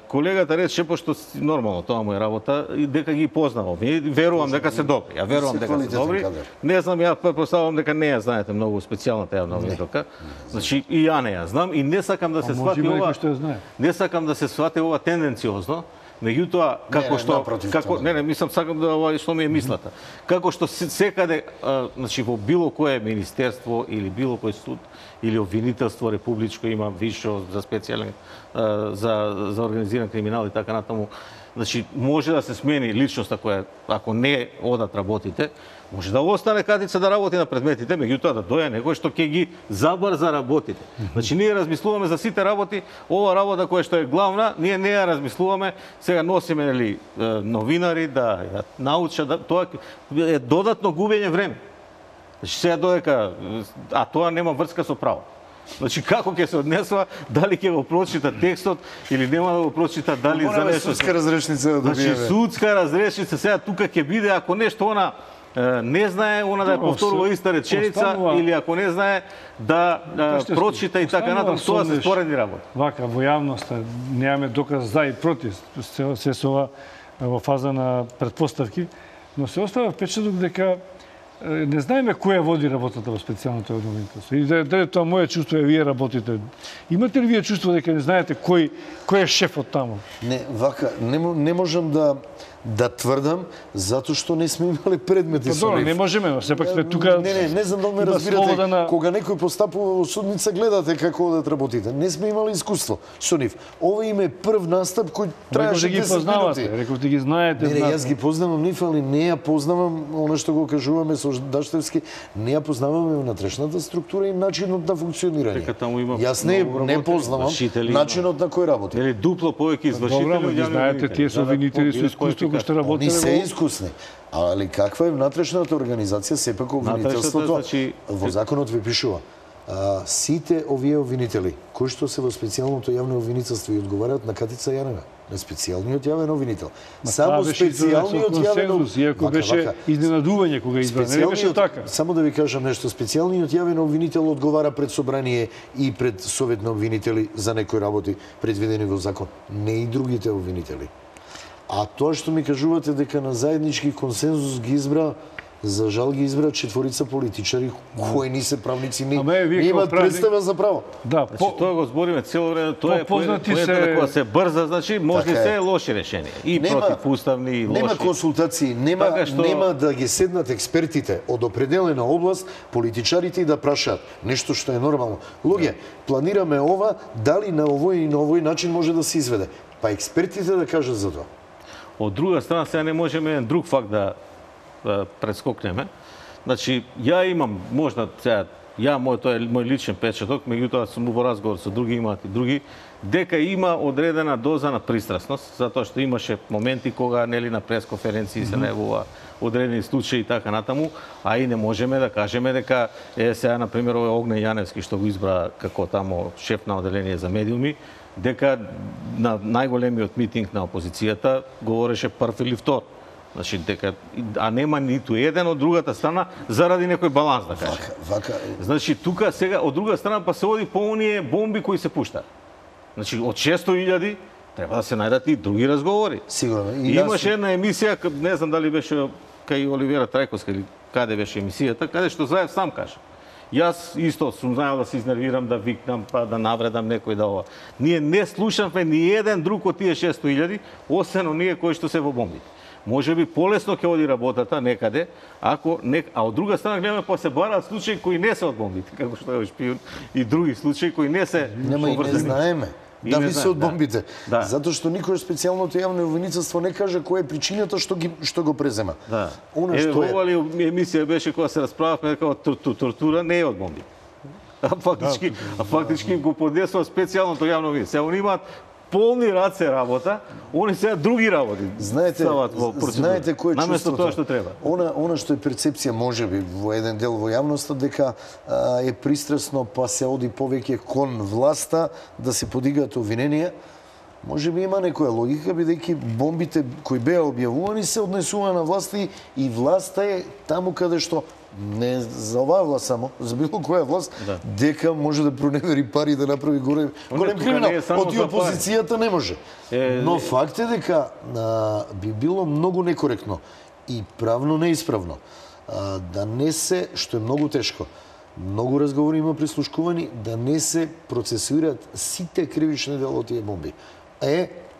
Колегата рече пошто нормално тоа му е работа и дека ги познавам. Верувам дека се добри. Ја верувам дека се добри. Не знам, ја претпоставувам дека не ја знаете многу специјалната јавна обвинителка. Значи и ја не ја знам и не сакам да се свати ова. Не сакам да се свати ова тенденциозно. Меѓутоа, како што мислам, сакам да ова што ми е мислата. Како што секаде, значи во било кое министерство или било кој суд или обвинителство републичко има висше за специјален за организиран криминал и така натаму. Значи може да се смени личноста која ако не одат работите, може да остане катица да работи на предметите, меѓутоа да дојде некој што ќе ги забрза работите. Значи ние размислуваме за сите работи, ова работа која што е главна, ние не ја размислуваме, сега носиме нели новинари да ја научат, тоа е додатно губење време. Значи сега додека тоа нема врска со право. Значи како ќе се однесува, дали ќе го прочита текстот или нема да го прочита, дали за нешто судска разрешница да добиеме. Значи судска разрешница сега тука ќе биде ако нешто она не знае, она да ја повторува иста реченица или ако не знае да прочита и така натаму, тоа се споредни работи. Вака во јавноста немаме доказ за и против, се со ова во фаза на претпоставки, но се остава впечаток дека не знаеме кој води работата во специјалното јавно обвинителство. И дали тоа моје чувство е вие работите. Имате ли вие чувство дека не знаете кој е шефот таму? Не, вака, не можам да тврдам, затоа што не сме имале предмети со Добро, нив. не можеме, но сепак сме тука. Не знам дали ме разбирате. Кога некој постапува во судница, гледате како одат работите. Не сме имали искуство со нив. Ова им е прв настап кој траеше 10 минути. Познавате, рековте ги знаете. Не, јас ги познавам нив, али не ја познавам, она што го кажуваме со Даштевски, не ја познаваме внатрешната структура и начинот на функционирање. Дека таму има јас не познавам начинот на кој работи. Или дупло повеќе извршители. Добро, ги знаете, тие се обвинители со искуство кои што работеле. Они се искусни. Али каква е внатрешната организација, сепак обвинителството во законот ви пишува. Сите овие обвинители кои што се во специјалното јавно обвинителство и одговараат на Катица Јанева, на специјалниот јавен обвинител. Само специјалниот јавен обвинител, иако беше изненадување кога избран, не беше така. Само да ви кажам нешто, специјалниот јавен обвинител одговара пред собрание и пред совет на обвинители за некои работи предвидени во закон, не и другите обвинители. А тоа што ми кажувате дека на заеднички консензус ги избра, за жал ги избра четворица политичари кои не се правници, не имаат представа за право. Да, значи тоа го збориме цело време, тоа е кога се брза, значи може се лоши решенија и противуставни и лоши. Нема консултации, нема да ги седнат експертите од определена област, политичарите и да прашаат нешто што е нормално. Луѓе, планираме ова, дали на овој и на овој начин може да се изведе? Па експертите да кажат за тоа. Од друга страна, сега не можеме еден друг факт да прескокнеме. Значи, ја имам, можда сега, тоа е мој личен печаток, меѓутоа сум во разговор со други, имаат и други, дека има одредена доза на пристрасност, затоа што имаше моменти кога нели на пресконференции се најавува одредени случаи и така натаму, а и не можеме да кажеме дека сега на пример овој Огнен Јаневски што го избра како тамо шеф на оделение за медиуми, дека на најголемиот митинг на опозицијата говореше прв или втор. Значи, дека, а нема ниту еден од другата страна заради некој баланс, да кажем. Значи, тука сега, од друга страна, па се оди по оние бомби кои се пуштаат. Значи, од 600.000 треба да се најдат и други разговори. Сигурно. Имаше една емисија, не знам дали беше кај Оливера Трајковска или каде беше емисијата, каде што Заев сам кажа. Јас исто сум знаел да се изнервирам, да викнам, па да навредам некој да ова. Ние не слушавме ни еден друг од тие 600.000, освен оние кои што се во бомбите. Може би полесно ќе оди работата некаде, а од друга страна гледаме па се бараат случаи кои не се од бомбите, како што е шпион и други случаи кои не се нема и не знаеме. Дали се од бомбите. Да. Затоа што никој специјалното јавно обвинителство не каже која е причината што го презема. Да. Она што ова ли емисија беше кога се расправавме дека тортура не е од бомбите. А фактички го поднесува специјалното јавно обвинителство. Сега они имаат полни раце работа, они сега други работи. Знаете кој е наместо тоа што треба. Она што е перцепција можеби во еден дел во јавноста дека е пристрасно па се оди повеќе кон власта да се подигаат обвиненија. Може би има некоја логика, бидејќи бомбите кои беа објавувани се однесува на власта и власта е таму каде што не за оваа власт само, за било која власт, дека може да проневери пари да направи голем криминал. Од опозицијата не може. Но факт е дека би било многу некоректно и правно неисправно да не се, што е многу тешко, многу разговори има прислушкувани, да не се процесуираат сите кривични дела од тие бомби.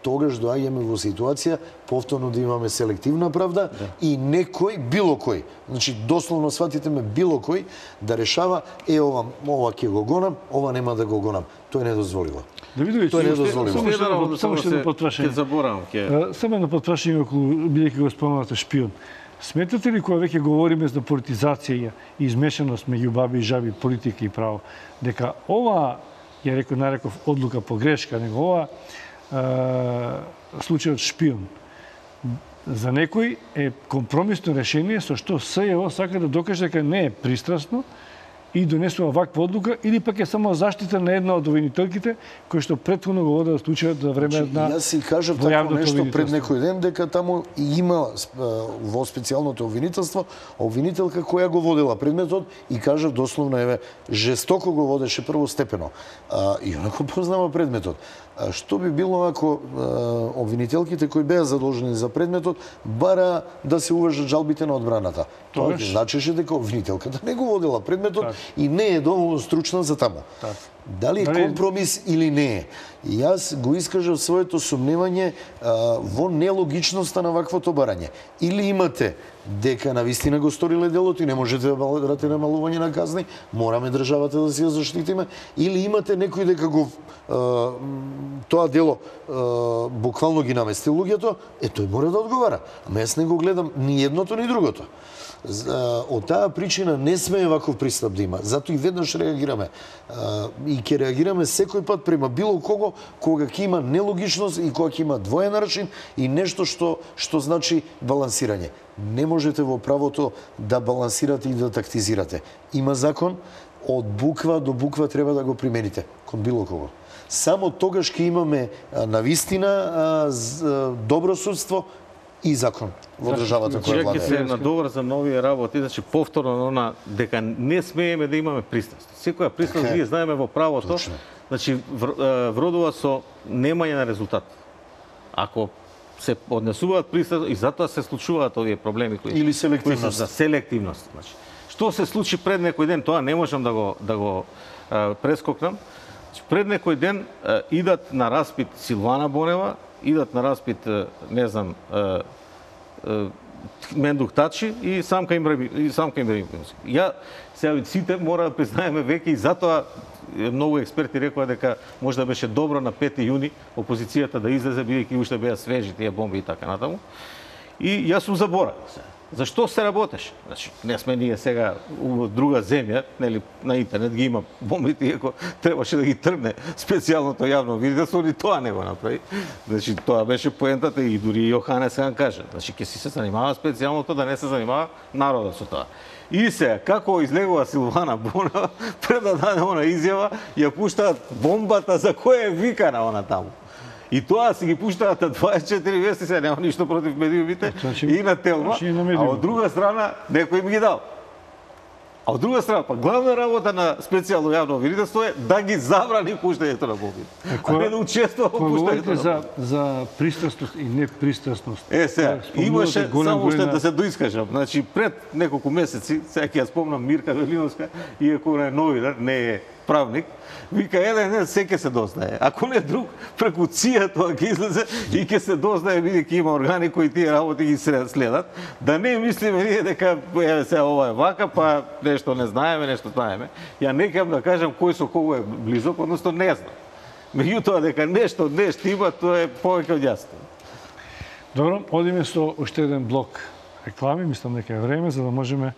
Тогаш доаѓаме во ситуација повторно да имаме селективна правда и некој, било кој, значи дословно сватите ме, било кој да решава ова ќе го гонам, ова нема да го гонам. Тоа е недозволило. Давидовиќ, само што да потпрашање. Само едно потпрашање околу, бидејќи го спомнавате шпион. Сметате ли кога веќе говориме за политизација и измешаност меѓу баби и жаби, политика и право, дека ова, ја нареков одлука погрешка, него ова случајот шпион за некој е компромисно решение со што СЈО сака да докаже дека не е пристрасно и донесува ваква одлука, или пак е само заштита на една од обвинителките, кој што претходно го водел случајот за време на Јас си кажав такво нешто пред некој ден, дека таму има во специјалното обвинителство обвинителка која го водела предметот и кажав дословно, еве, жестоко го водеше првостепено. И онако познава предметот. Што би било ако обвинителките кои беа задолжени за предметот бара да се уважат жалбите на одбраната? Тоа значеше дека обвинителката не го водела предметот и не е доволно стручна за таму. Дали е компромис или не е? Јас го искажав своето сомневање во нелогичноста на ваквото барање. Или имате дека навистина го сториле делото и не можете да барате намалување на казни, мораме државата да си ја заштитиме, или имате некој дека го тоа дело буквално ги намести луѓето, тој мора да одговара. Ама јас не го гледам ни едното ни другото. Од таа причина не смее ваков пристап да има. Затоа и веднаш реагираме. И ќе реагираме секој пат према било кого, кога ќе има нелогичност и кога ќе има двоен аршин и нешто што значи балансирање. Не можете во правото да балансирате и да тактизирате. Има закон, од буква до буква треба да го примените кон било кого. Само тогаш ќе имаме навистина добро судство и закон во државата која владее. Ќе се надоврзам на овие работи, значи повторно на она дека не смееме да имаме пристраст. Секоја пристраст ние знаеме во правото, значи вродува со немање на резултат. Ако се однесуваат пристраст и затоа се случуваат овие проблеми кои или селективност. За селективност, значи. Што се случи пред некој ден, тоа не можам да го прескокнам. Пред некој ден идат на распит Силвана Бонева, идат на распит, не знам, Мендух Тачи и Самка Имбрагимовски. Ја сега сите мора да признаеме веќе и затоа многу експерти рекоа дека може да беше добро на 5 јуни опозицијата да излезе бидејќи уште беа свежи тие бомби и така натаму. И јас сум заборавил се. Зашто се работеше? Значи, не сме ние сега у друга земја, нели, на интернет ги има бомбите, иако требаше да ги тргне специјалното јавно видео, ни тоа не го направи. Значи, тоа беше поентата и дури Јоханес га каже. Значи, ќе си се занимава специјалното, да не се занимава народот со тоа. И сега, како излегува Силвана Бонева, пред да даде она изјава, ја пуштаат бомбата за која е викана она таму. И тоа си ги пуштаат на 24 вести, се нема ништо против медиумите и на Телма, а од друга страна некој им ги дал. А од друга страна, па главна работа на специјално јавно обвинителство е да ги забрани пуштањето на бомби. А не да учествува во пуштањето на бомби. За пристрасност и непристрасност. Сега, имаше, само уште да се доискажам, значи пред неколку месеци, сега ќе ја спомнам Мирка Велиновска, иако е новинар, не е правник, вика еден ден се ќе се дознае. Ако не друг, преку ЦИА тоа ќе излезе и ќе се дознае, бидејќи има органи кои тие работи ги следат. Да не мислиме ние дека еве сега ова е вака, па нешто не знаеме, нешто знаеме. Ја не кем да кажам кој со кого е близок, односно не знам. Меѓутоа дека нешто има, тоа е повеќе од јасно. Добро, одиме со уште еден блок реклами, мислам дека е време за да можеме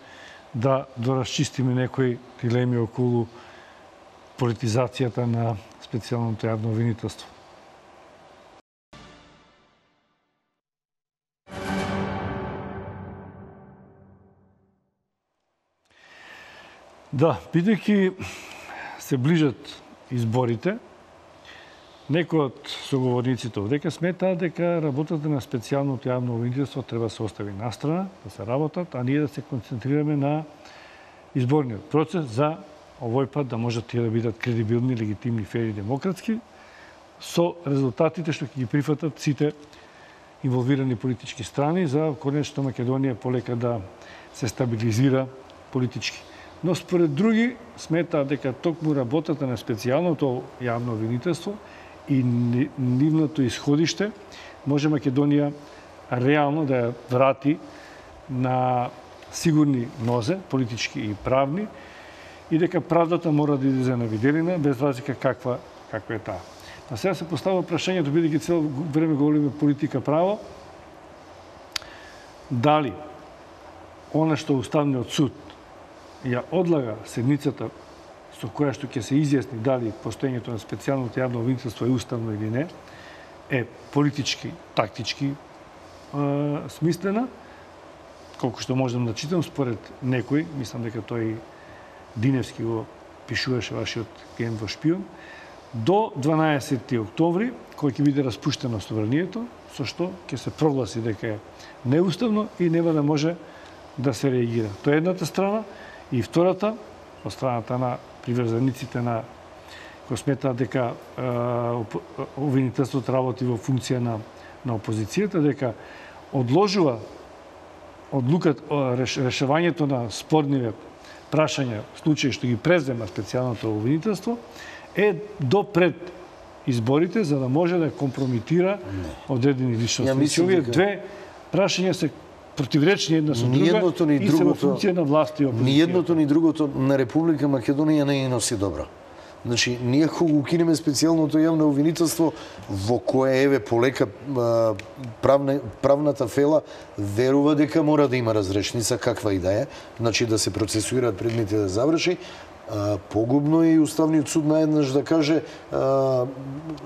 да доразчистиме некои дилеми околу политизацијата на специјалното јавно обвинителство. Да, бидејќи се ближат изборите, некои од соговорниците овдека сметаат дека работата на специјалното јавно обвинителство треба да се остави настрана, да се работат, а ние да се концентрираме на изборниот процес за овој пат да можат тие да бидат кредибилни, легитимни, фери и демократски, со резултатите што ќе ги прифатат сите инволвирани политички страни за конечно Македонија полека да се стабилизира политички. Но според други сметаат дека токму работата на специјалното јавно обвинителство и нивното исходиште може Македонија реално да ја врати на сигурни нозе, политички и правни, и дека правдата мора да излезе на виделина, без разлика каква е таа. А сега се поставува прашањето, бидејќи цело време говориме политика право, дали она што Уставниот суд ја одлага седницата со која што ќе се изјасни дали постоењето на специјалното јавно обвинителство е уставно или не, е политички, тактички смислена, колку што можам да читам, според некој, мислам дека тој Диневски го пишуваше вашиот ген во Шпион, до 12 октомври, кој ќе биде распуштено собранието, со што ќе се прогласи дека е неуставно и нема да може да се реагира. Тоа е едната страна. И втората, од страната на приврзаниците на кои сметаат дека обвинителството работи во функција на опозицијата, дека одложува решавањето на спорниве прашања, случаи што ги презема специјалното обвинителство, е до пред изборите, за да може да компрометира одредени личности. Овие две прашања се противречни една со друга и се во функција на власт и опозиција. Ни едното ни другото на Република Македонија не ја носи добро. Значи, ние кога укинеме специјалното јавно обвинителство, во кое еве полека правната фела верува дека мора да има разрешница, каква и да е, значи да се процесуираат предмети да заврши, погубно е и Уставниот суд наеднаш да каже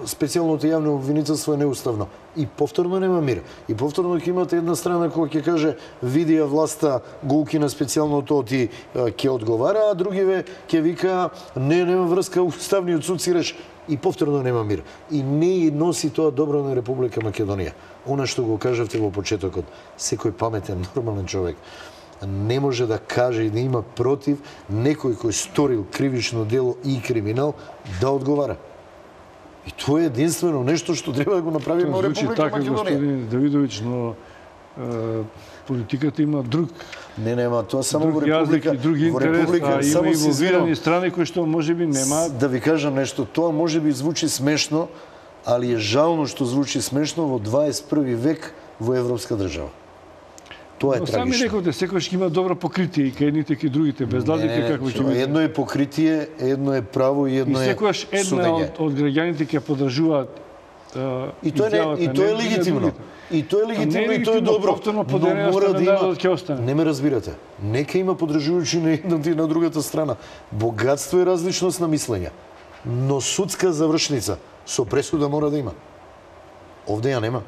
специјалното јавно обвинителство е неуставно. И повторно нема мир. И повторно ќе имате една страна која ќе каже видија власта го укина специјалното и ќе одговара, а другиве ќе вика нема врска, Уставниот суд си реш. И повторно нема мир. И не носи тоа добро на Република Македонија. Она што го кажавте во почетокот, секој паметен, нормален човек не може да каже и да има против некој кој сторил кривично дело и криминал да одговара. И тоа е единствено нешто што треба да го направиме во Република Македонија. Господин Давидовиќ, но политиката има друг. Нема тоа само во Република, други интерес, има и инволвирани страни кои што можеби нема. Да ви кажам нешто, тоа можеби звучи смешно, али е жално што звучи смешно во 21 век во европска држава. Тоа е трагично. Сами рековте, секојаш ќе има добро покритие и кај едните и другите, без разлика какво ќе биде. Едно е покритие, едно е право и едно е судење. И секојаш една од граѓаните ќе поддржуваат изјавата. И тоа е легитимно. И тоа е легитимно и тоа е добро. Но мора да има. Не ме разбирате. Нека има поддржувачи на едната и на другата страна. Богатство е различност на мислење. Но судска завршница со пресуда мора да има. Овде ја нема.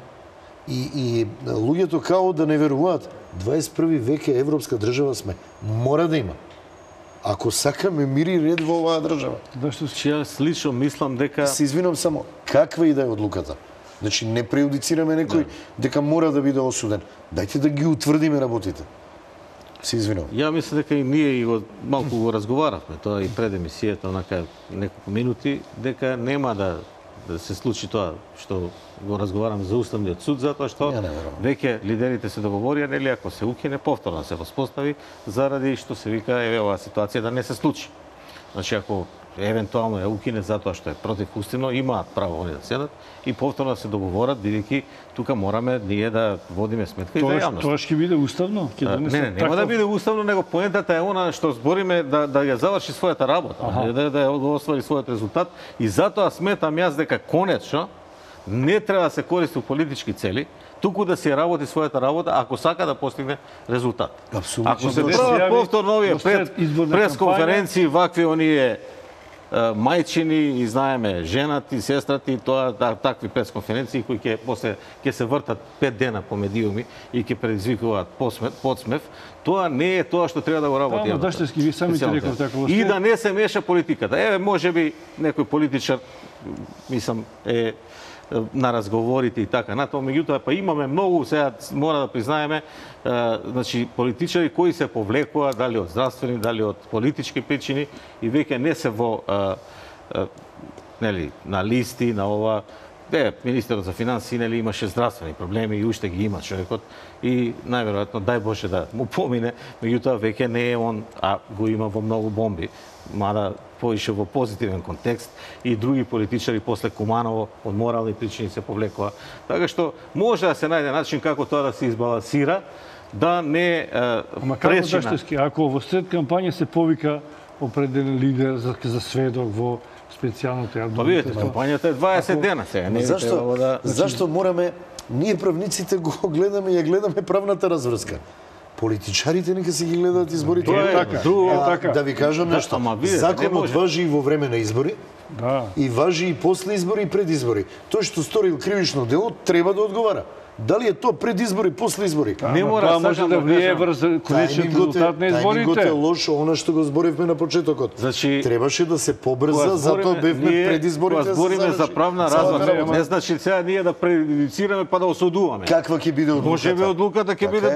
И луѓето као да не веруваат. 21 век е европска држава сме. Мора да има. Ако сакаме мир и ред во оваа држава. Јас лично мислам дека... Се извинам само, каква и да е одлуката. Значи, не преюдицираме некој дека мора да биде осуден. Дајте да ги утврдиме работите. Се извинам. Ја мислам дека и ние и малку го разговаравме, тоа и пред емисијата, онака неколку минути, дека нема да се случи тоа што го разговарам за Уставниот суд, затоа што веќе лидерите се договорија, нели, ако се укине, повторно се воспостави, заради што се вика, еве, оваа ситуација да не се случи. Значи, ако евентуално ја укине затоа што е противуставно, имаат право они да седат и повторно да се договорат, бидејќи тука мораме ние да водиме сметка и за јавност. Тоа ќе биде уставно? Не, нема да биде уставно, него поентата е она што збориме да ја заврши својата работа, да го оствари својот резултат и затоа сметам јас дека конечно не треба да се користи у политички цели, туку да се работи својата работа ако сака да постигне резултат. Апсолутно. Ако се прават повторно овие пресконференции, вакви оние мајчини и знаеме женати, сестрати, тоа такви пресконференции кои ќе после ќе се вртат 5 дена по медиуми и ќе предизвикуваат подсмев, тоа не е тоа што треба да го работи. Да, Даштевски, ви самите рековте ако и да не се меша политиката. Еве можеби некој политичар мислам е на разговорите и така натаму, меѓутоа па имаме многу, сега мора да признаеме, значи политичари кои се повлекува дали од здравствени, дали од политички причини и веќе не се во нели на листи на ова. Министерот за финансии нели имаше здравствени проблеми и уште ги има човекот и најверојатно дај Боже да му помине, меѓутоа веќе не е он, а го има во многу бомби, мада поише во позитивен контекст и други политичари после Куманово од морални причини се повлекува. Така што може да се најде начин како тоа да се избалансира, да не пречи на... Ако во сред кампања се повика определен лидер за сведок во специјалното јавно. Па видите, кампањата е 20 дена сега. Зашто мораме, ние правниците го гледаме и ја гледаме правната разврска. Политичарите нека си ги гледаат изборите. Тоа е така. Да ви кажам нешто. Законот важи и во време на избори Да. И важи и после избори и пред избори. Тој што сторил кривично дело треба да одговара. Дали е тоа пред избори, после избори? Не мора тоа може да влие врз конечниот резултат на Тајмингот е изборите. лошо, она што го зборивме на почетокот. Значи, требаше да се побрза, затоа бевме пред изборите. Кога збориме за правна разврска, не значи сега ние да прejudicираме па да осудуваме. Каква ќе биде одлуката? Можеби одлуката ќе биде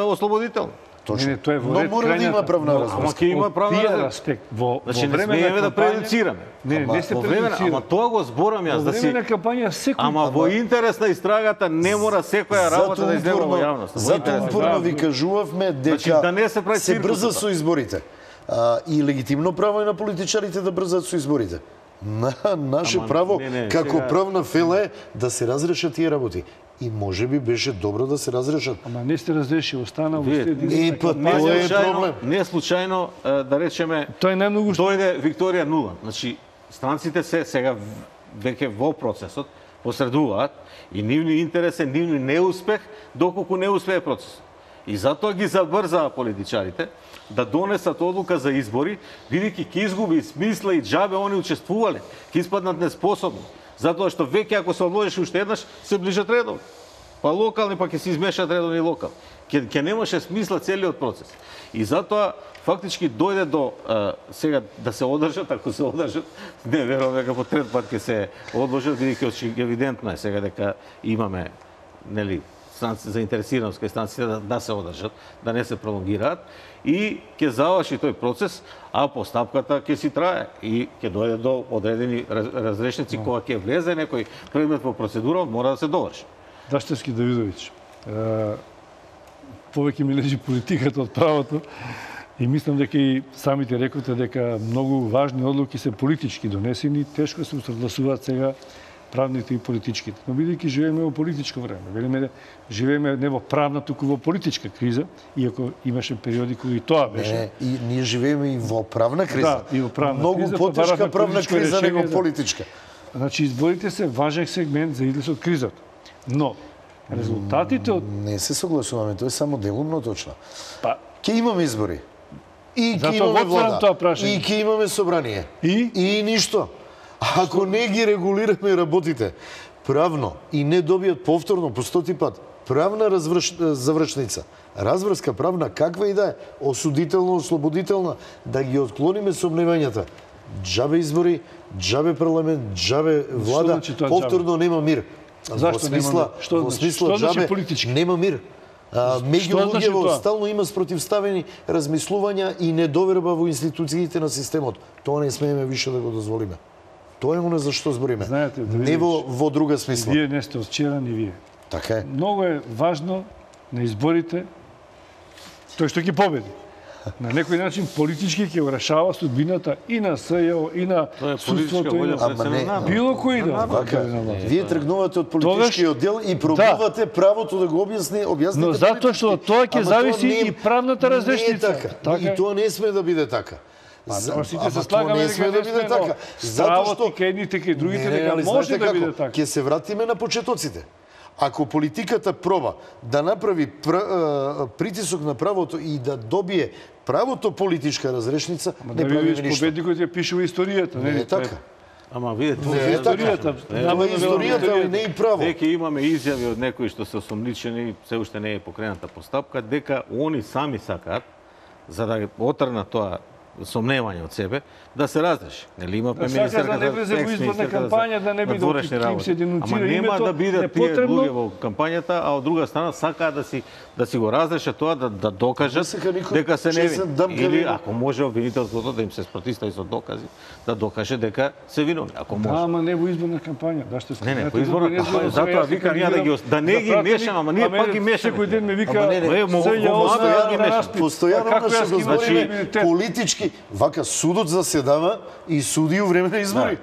ослободителна. Точно. Не, тоа е во Но ред мора да има крајната- правна Ама разврска. ќе има правна Пиар разврска. аспект. Во Значи не време смееме на да кампања... прejudicираме. Не се Во време, ама прejudicира. тоа го зборам јас Во да време си. на кампања секој... Ама во интерес на истрагата не мора секоја работа да излева во јавност. Во Затоа интерес. упорно ви кажувавме дека Значи, да не се прави се брза циркусот. со изборите. И легитимно право е на политичарите да брзат со изборите. Наше Ама, право, не, како сега- правна фела е да се разрешат тие работи. И може би беше добро да се разрешат. Ама не сте разреши, остана во Вие- след па, Не тоа е случајно, проблем. не случајно да речеме Тоа е најмногу што... дојде Викторија нула. Значи странците се сега веќе во процесот посредуваат и нивни интерес е нивни неуспех доколку не успее процесот. И затоа ги забрзаа политичарите да донесат одлука за избори, бидејќи ќе изгуби смисла и џабе они учествувале, ќе испаднат неспособни. Затоа што веќе ако се одложиш уште еднаш, се ближат редови. Па локални, па ќе се измешат редовни локал. Ќе немаше смисла целиот процес. И затоа фактички дојде до сега да се одржат, ако се одржат, не верувам дека по трет пат ќе се одложат, бидејќи евидентно е сега дека имаме нели заинтересираност кај станциите да се одржат, да не се пролонгираат и ќе заврши тој процес, а постапката ќе си трае и ќе дојде до одредени разрешници кога ќе влезе некој предмет во процедура, мора да се доврши. Даштевски Давидовиќ. Повеќе ми лежи политиката од правото и мислам дека и самите рековте дека многу важни одлуки се политички донесени, тешко се усогласуваат сега правните и политичките. Но бидејќи живееме во политичко време, велиме живееме не во правна, туку во политичка криза, иако имаше периоди кои и тоа беше. Не, и ние живееме и во правна криза. Да, и во правна Многу криза, потешка побаравме правна политичко криза решение него за- политичка. Значи, изборите се важен сегмент за излез од кризата. Но, резултатите од... Не се согласуваме, тоа е само делумно точно. Па, Ќе имаме избори. И ќе Затоа имаме го отварам тоа влада. прашање. И ќе имаме собрание. И? ништо. Ако не ги регулираме работите правно и не добијат повторно по 100 пат правна завршница, разврска правна, каква и да е, осудителна, ослободителна, да ги отклониме сомневањата. Џабе избори, џабе парламент, џабе влада, значи тоа повторно нема мир. Зашто нема мир? Што во значи? смисла Што значи џабе политички? нема мир. Меѓу Што значи луѓето тоа? стално има спротивставени размислувања и недоверба во институциите на системот. Тоа не смееме више да го дозволиме. Тоа е оно за што збориме. Знаете, не во друга смисла. Вие не сте од вчера, ни вие. Така е. Многу е важно на изборите тој што ќе победи. На некој начин политички ќе го решава судбината и на СЈО, и на Тоа е политичка судството, и волја на... Ама не, Било кој да. Вака, вие тргнувате од Тогаш- политичкиот дел и пробувате правото да го објасните Но затоа што од тоа ќе Ама зависи не е- и правната разрешница. Не е така. Така И е. тоа не сме да биде така. Ама сите Ама се тоа слагаме не дека сме да биде но така. стравот и кај едните, кај другите, дека али може знаете да биде како? така. Ќе се вратиме на почетоците. Ако политиката проба да направи притисок на правото и да добие правото политичка разрешница, Ма не да правиме видиш ништо. победникот ја пише во историјата, Не е така. Ама видите, Не е така. Историјата. Тоа е намерно историјата, велам, али не и право. Веќе имаме изјави од некои што се осомничени, се уште не е покрената постапка, дека они сами сакаат, за да отрнат тоа сомневање од себе, да се разреши. Нели има Да сака да не влезе во изборна кампања, да не биде им се денунцира Ама нема името, да бидат тие непотребно. луѓе во кампањата, а од друга страна сакаат да си го разрешат тоа, да докажат Сека никој дека се честен невини. дамка Или нема. ако може обвинителството да им се спротистави со докази, да докаже дека се виновни, ако Да, може. ама не во изборна кампања, да што Не, по изборна кампања, затоа викам ја да не ги мешам, ама ние пак ги мешаме. Секој ден ме вика, Ама не, СЈО ги мешам. Постојано како што јас го имам збориме имунитет? политички, вака судот заседава и суди у време на избори.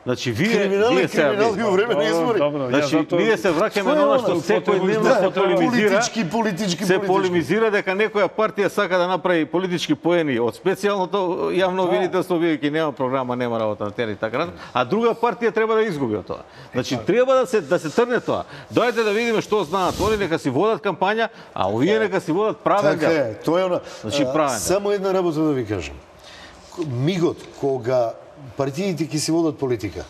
Значи Криминал е криминал и у време на избори. Значи, ние се враќаме на она што секој дневно се полемизира. Политички. Се полемизира дека некоја партија сака да направи политички поени од специјалното јавно обвинителство, бидејќи нема програма, нема работа на терен и така натаму, а друга партија треба да изгуби од тоа. Значи треба да се трне тоа. Дојдете да видиме што знаат они, нека си водат кампања, а овие нека си водат правен Така дел. е, тоа е она. Значи, правен дел. Само една работа да ви кажам. Мигот кога партиите ќе си водат политика,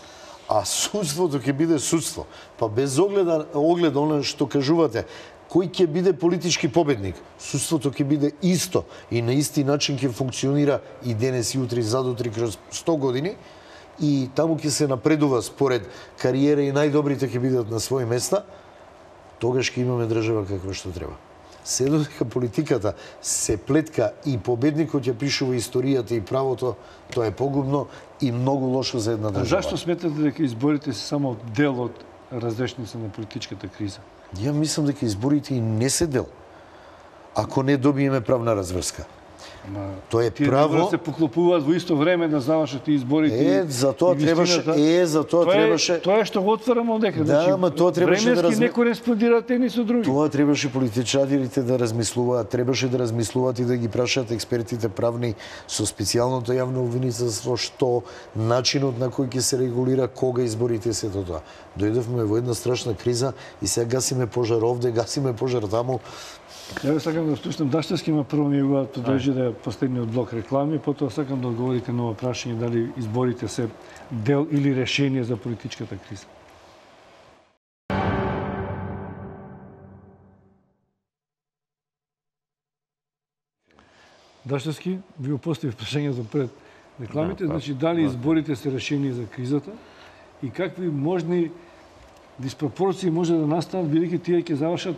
а судството ќе биде судство. Па без оглед она што кажувате, кој ќе биде политички победник, судството ќе биде исто и на исти начин ќе функционира и денес и утре, задутре, кроз 100 години, и таму ќе се напредува според кариера и најдобрите ќе бидат на своји места, тогаш ќе имаме држава каква што треба. Се додека политиката се плетка и победникот ја пишува историјата и правото, тоа е погубно и многу лошо за една држава. Зашто сметате дека изборите се само дел од разрешница на политичката криза? Ја мислам дека изборите и не се дел, ако не добиеме правна разврска. Тоа е право. Тие се поклопуваат во исто време да завршат и изборите. Затоа требаше, Тоа е што го отвараме одека. Да, ама тоа требаше да не кореспондираат едни со други. Тоа требаше политичарите да размислуваат, требаше да размислуваат и да ги прашаат експертите правни со специјалното јавно обвинителство што начинот на кој ќе се регулира кога изборите се тоа. Дојдовме во една страшна криза и сега гасиме пожар овде, гасиме пожар таму. Ја ве сакам да слушнам Дашевски, ма прво ми го подржи да последниот блок реклами, потоа сакам да одговорите на ова прашање дали изборите се дел или решение за политичката криза. Дашевски, ви го поставив прашањето пред рекламите, значи дали изборите се решение за кризата и какви можни диспропорции може да настанат бидејќи тие ќе завршат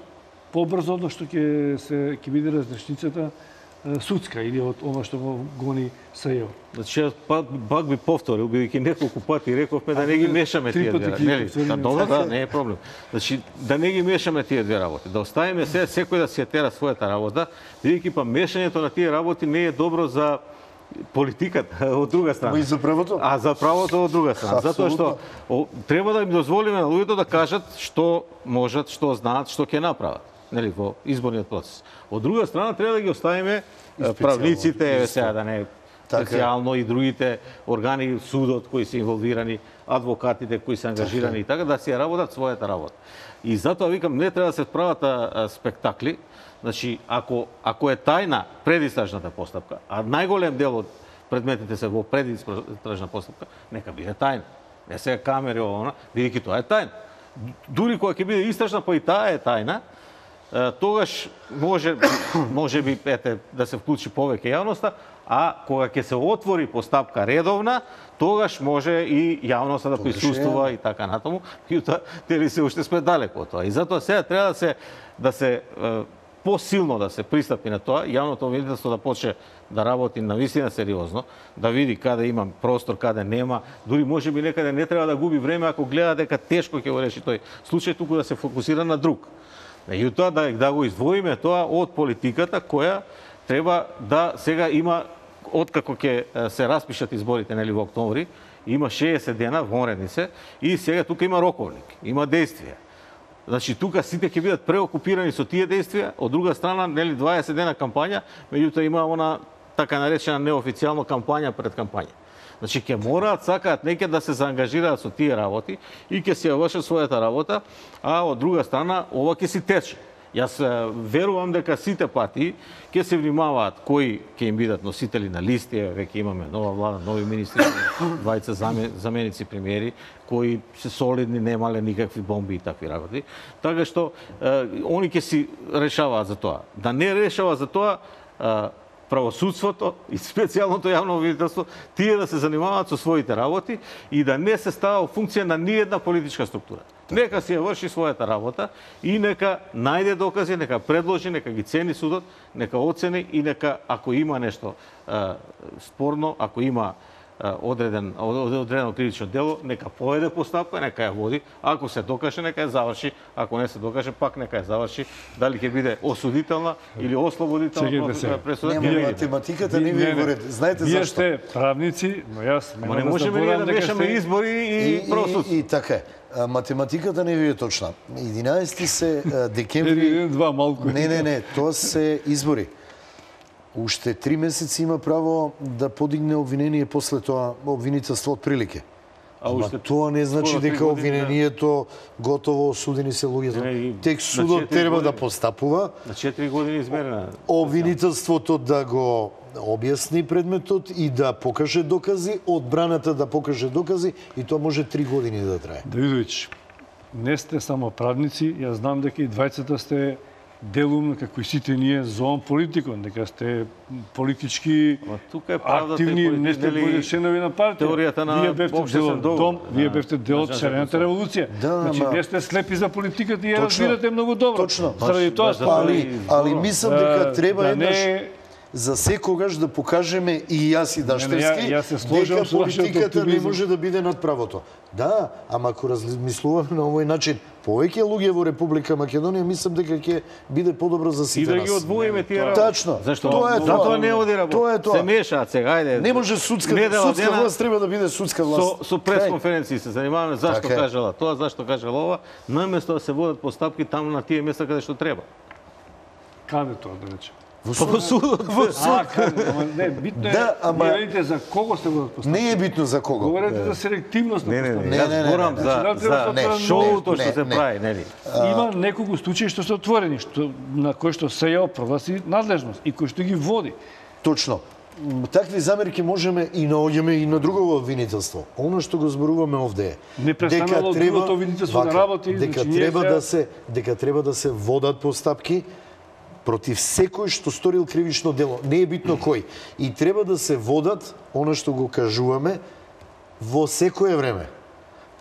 побрзо од што ќе биде разрешницата судска или од ова што го гони СЈО. Значи, пак би повторил, бидејќи неколку пати рековме да не ги мешаме тие две работи. Добро, да, не е проблем. Значи, да не ги мешаме тие две работи. Да оставиме секој да си ја тера својата работа, бидејќи па мешањето на тие работи не е добро за политиката од друга страна. И за правото? А за правото од друга страна. Затоа што треба да им дозволиме на луѓето да кажат што можат, што знаат, што ќе направат, нели, во изборниот процес. Од друга страна треба да ги оставиме правниците, сега да не специјално и другите органи, судот кои се инволвирани, адвокатите кои се ангажирани и така да си работат својата работа. И затоа викам не треба да се прават спектакли. Значи, ако е тајна предистражната постапка, а најголем дел од предметите се во предистражна постапка, нека биде тајна. Не се камери она, бидејќи тоа е тајна. Дури кога ќе биде истражна, па и таа е тајна, тогаш може би да се вклучи повеќе јавноста, а кога ќе се отвори постапка редовна, тогаш може и јавноста да присуствува и така натаму. И дали се уште сме далеко од тоа. И затоа сега треба да се посилно да се пристапи на тоа, јавното обвинителство да почне да работи навистина сериозно, да види каде има простор, каде нема, дури може би некаде не треба да губи време ако гледа дека тешко ќе го реши тој случај, туку да се фокусира на друг. Меѓутоа да го издвоиме тоа од политиката која треба да сега има, откако ќе се распишат изборите нели во октомври, има 60 дена вонредни се и сега тука има роковник, има действија. Значи, тука сите ќе бидат преокупирани со тие действија, од друга страна, нели 20 дена кампања, меѓутоа има она така наречена неофицијално кампања пред кампања. Значи, ќе мораат, сакаат неќе да се заангажираат со тие работи и ќе се вршат својата работа, а од друга страна, ова ќе си тече. Јас верувам дека сите партии ќе се внимаваат кои ќе им бидат носители на листи, веќе имаме нова влада, нови министри, двајца заменици премиери, кои се солидни, немале никакви бомби и такви работи. Така што они ќе си решаваат за тоа. Да не решава за тоа правосудството и специјалното јавно обвинителство, тие да се занимаваат со своите работи и да не се става во функција на ниедна политичка структура. Нека си ја врши својата работа и нека најде докази, нека предложи, нека ги цени судот, нека оцени и нека, ако има нешто спорно, ако има одредено кривично дело, нека поведе постапка, нека ја води, ако се докаже, нека ја заврши, ако не се докаже, пак нека ја заврши, дали ќе биде осудителна или ослободителна пресуда. Нема, математиката не ви е во ред. Знаете зашто? Вие сте правници, но јас не можеме ние да мешаме избори и правосудство. И така е. Математиката не ви е точна. 11 се декември... Два малку. Не, тоа се избори. Уште 3 месеци има право да подигне обвинение после тоа обвинителство од прилике. Ама тоа не значи дека обвинението готово осудени се луѓето. Тек судот треба да постапува. На 4 години измерена. Обвинителството да го објасни предметот и да покаже докази, одбраната да покаже докази и тоа може 3 години да трае. Давидович, не сте само правници, јас знам дека и двајцата сте делумно, како и сите ние, зон политикон, дека сте политички активни, не сте били членови на партија. Теоријата на вие бевте дел од дом, вие бевте дел од Шарената револуција. Значи, не сте слепи за политиката и ја разбирате многу добро. Точно. Заради тоа али мислам дека треба еднаш за секогаш да покажеме и јас и Даштевски дека политиката не може да биде над правото. Да, ама ако размислуваме на овој начин, повеќе луѓе во Република Македонија, мислам дека ќе биде подобро за сите нас. И да ги одвоиме тие работи. Тачно. Зашто? Тоа е тоа. Затоа не оди работа. Тоа е тоа. Се мешаат сега, ајде. Не може судска власт треба да биде судска власт. Со пресконференции се занимаваме зашто кажала тоа, зашто кажала ова, наместо да се водат постапки таму на тие места каде што треба. Каде тоа да речем? Во судот. Не, битно е, вие видите за кого се водат постапки. Не е битно за кого. Говорите за селективност на постапки. Не, зборам за шоуто што се прави, нели? Има неколку случаи што се отворени, на кои што СЈО прогласи надлежност и кои што ги води. Точно. Такви замерки можеме и наоѓаме и на друго обвинителство. Оно што го зборуваме овде е не престанало другото обвинителство да работи, дека треба да се водат постапки против секој што сторил кривично дело, не е битно кој. И треба да се водат, она што го кажуваме, во секое време.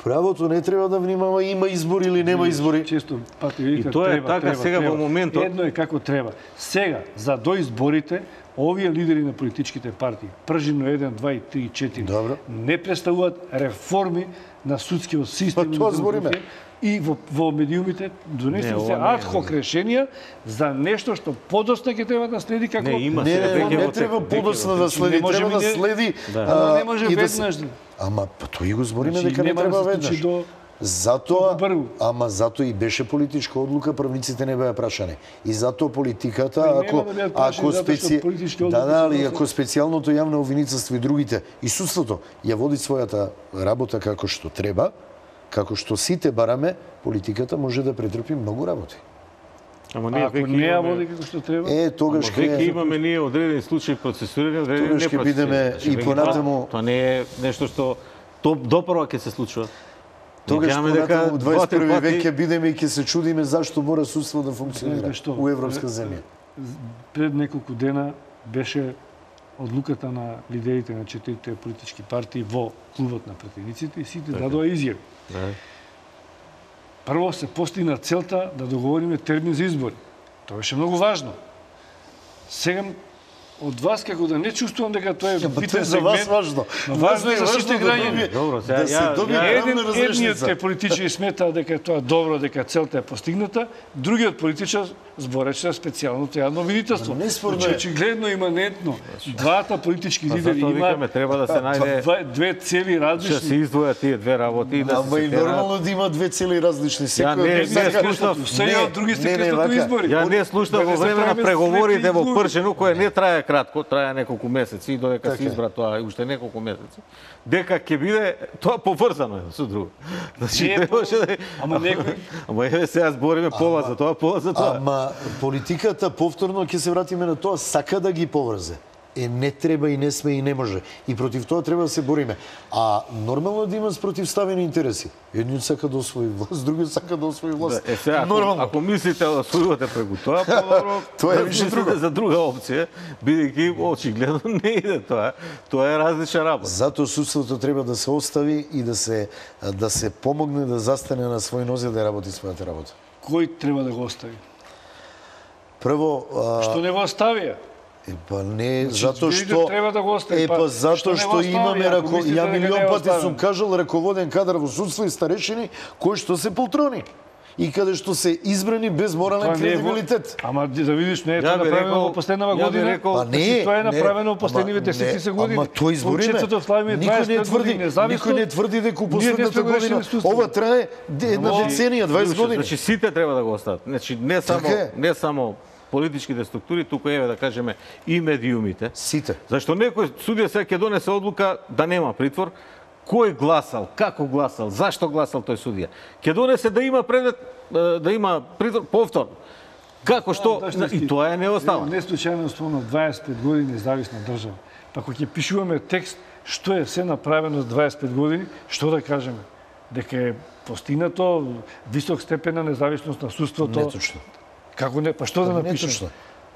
Правото не треба да внимава има избори или нема избори. Често пати видите, и тоа е така сега во моментот. Едно е како треба. Сега, за до изборите, овие лидери на политичките партии, Пржино 1, 2 и 3 и 4, Добро. не представуваат реформи на судскиот систем. Тоа збориме. И во медиумите донесени се адхок решенија за нешто што подоцна ќе треба да следи како не треба подоцна да следи, треба да следи. Не може веднаш. Ама тој го збориме дека не треба веднаш. Затоа и беше политичка одлука, правниците не беа прашани. И затоа политиката, ако специјалното јавно обвинителство и другите, и судството ја води својата работа како што треба, како што сите бараме, политиката може да претрпи многу работи. Ама ние ако не ја води како што треба? Тогаш веќе имаме ние одредени случаи процесирани, одредени не процесирани. Бидеме и понатаму. Тоа не е нешто што допрва ќе се случува. Тогаш понатаму 21 век ќе бидеме и ќе се чудиме зашто мора судство да функционира у европска земја. Пред неколку дена беше одлуката на лидерите на 4 политички партии во клубот на пратениците и сите дадоа изјави. Прво се постигна целта да договориме термин за избори. Тоа беше многу важно. Сега од вас како да не чувствувам дека тоа е битен за вас важно. Важно е за сите граѓани. Добро, сега едниот политичар смета дека тоа добро, дека целта е постигната, другиот политичар збореше за специјалното јавно обвинителство. Очигледно иманентно двата политички лидери имаат треба да се најде две цели различни. Ќе се издвојат тие две работи и да се. Ама и нормално да има две цели различни. Секој други сте како избори. Ја не слушнав во време на преговорите во Пршино, кое не трае кратко, трае неколку месеци, додека се избра тоа уште неколку месеци. Дека ќе биде тоа поврзано со друго. Значи ама некој. Ама еве сега збориме пола за тоа. Ама политиката повторно ќе се вратиме на тоа, сака да ги поврзе. Не треба и не сме и не може. И против тоа треба да се бориме. А нормално да има спротивставени интереси. Едниот сака да освои власт, другиот сака да освои власт. Нормално. Ако мислите да освојувате преку тоа, подобро тоа е више друго. За друга опција, бидејќи очигледно не иде тоа. Тоа е различна работа. Затоа судството треба да се остави и да се помогне да застане на свој нозе да работи својата работа. Кој треба да го остави? Прво, што не го оставија? Не, затоа што треба да го остави. Затоа што имаме ја милион пати сум кажал раководен кадар во судство и старешини кои што се полтрони и каде што се избрани без морален кредибилитет. Ама да видиш, не е тоа направено во последнава година. Па не, тоа е направено во последнивите 10 години. Ама тој збориме. Никој не тврди дека последната година ова трае една деценија, 20 години. Значи сите треба да го остават. Значи не само политичките структури, туку еве да кажеме и медиумите. Сите. Зашто некој судија сега ќе донесе одлука да нема притвор, кој гласал, како гласал, зашто гласал тој судија. Ќе донесе да има предмет, да има повтор. Како што и тоа е неоставано. Не случајно спомнав 25 години независна држава. Па кога ќе пишуваме текст што е се направено за 25 години, што да кажеме? Дека е постигнато висок степен на независност на судството. Неточно. Како не? Па што да напишеме?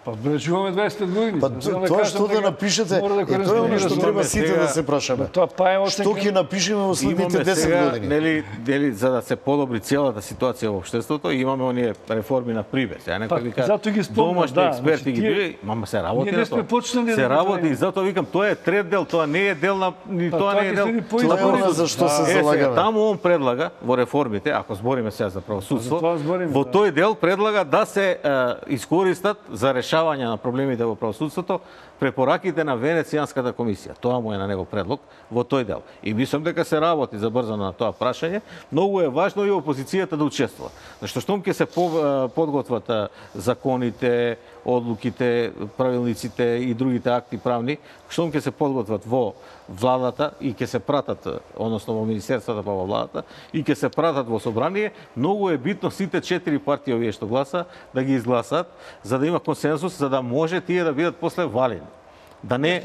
Па бречуваме 25 години. Па тоа што да напишете, тоа е оно што треба сите да се прашаме. Тоа па е Што ќе напишеме во следните 10 години? Нели за да се подобри целата ситуација во општеството, имаме оние реформи на прибес. Ја некој вика, домашни експерти ги били, мама се работи на тоа. Се работи и затоа викам, тоа е трет дел, тоа не е дел на ни тоа не е дел. Тоа е она за што се залагаме. Таму он предлага во реформите, ако збориме сега за правосудство, во тој дел предлага да се искористат за решавање на проблемите во правосудството препораките на Венецијанската комисија. Тоа му е на него предлог во тој дел. И мислам дека се работи забрзано на тоа прашање. Многу е важно и опозицијата да учествува. Зашто штом ќе се подготват законите, одлуките, правилниците и другите акти правни, штом ќе се подготват во владата и ќе се пратат, односно во министерството па во владата, и ќе се пратат во собрание, многу е битно сите 4 партии овие што гласа да ги изгласат, за да има консензус, за да може тие да бидат после валени. Да не,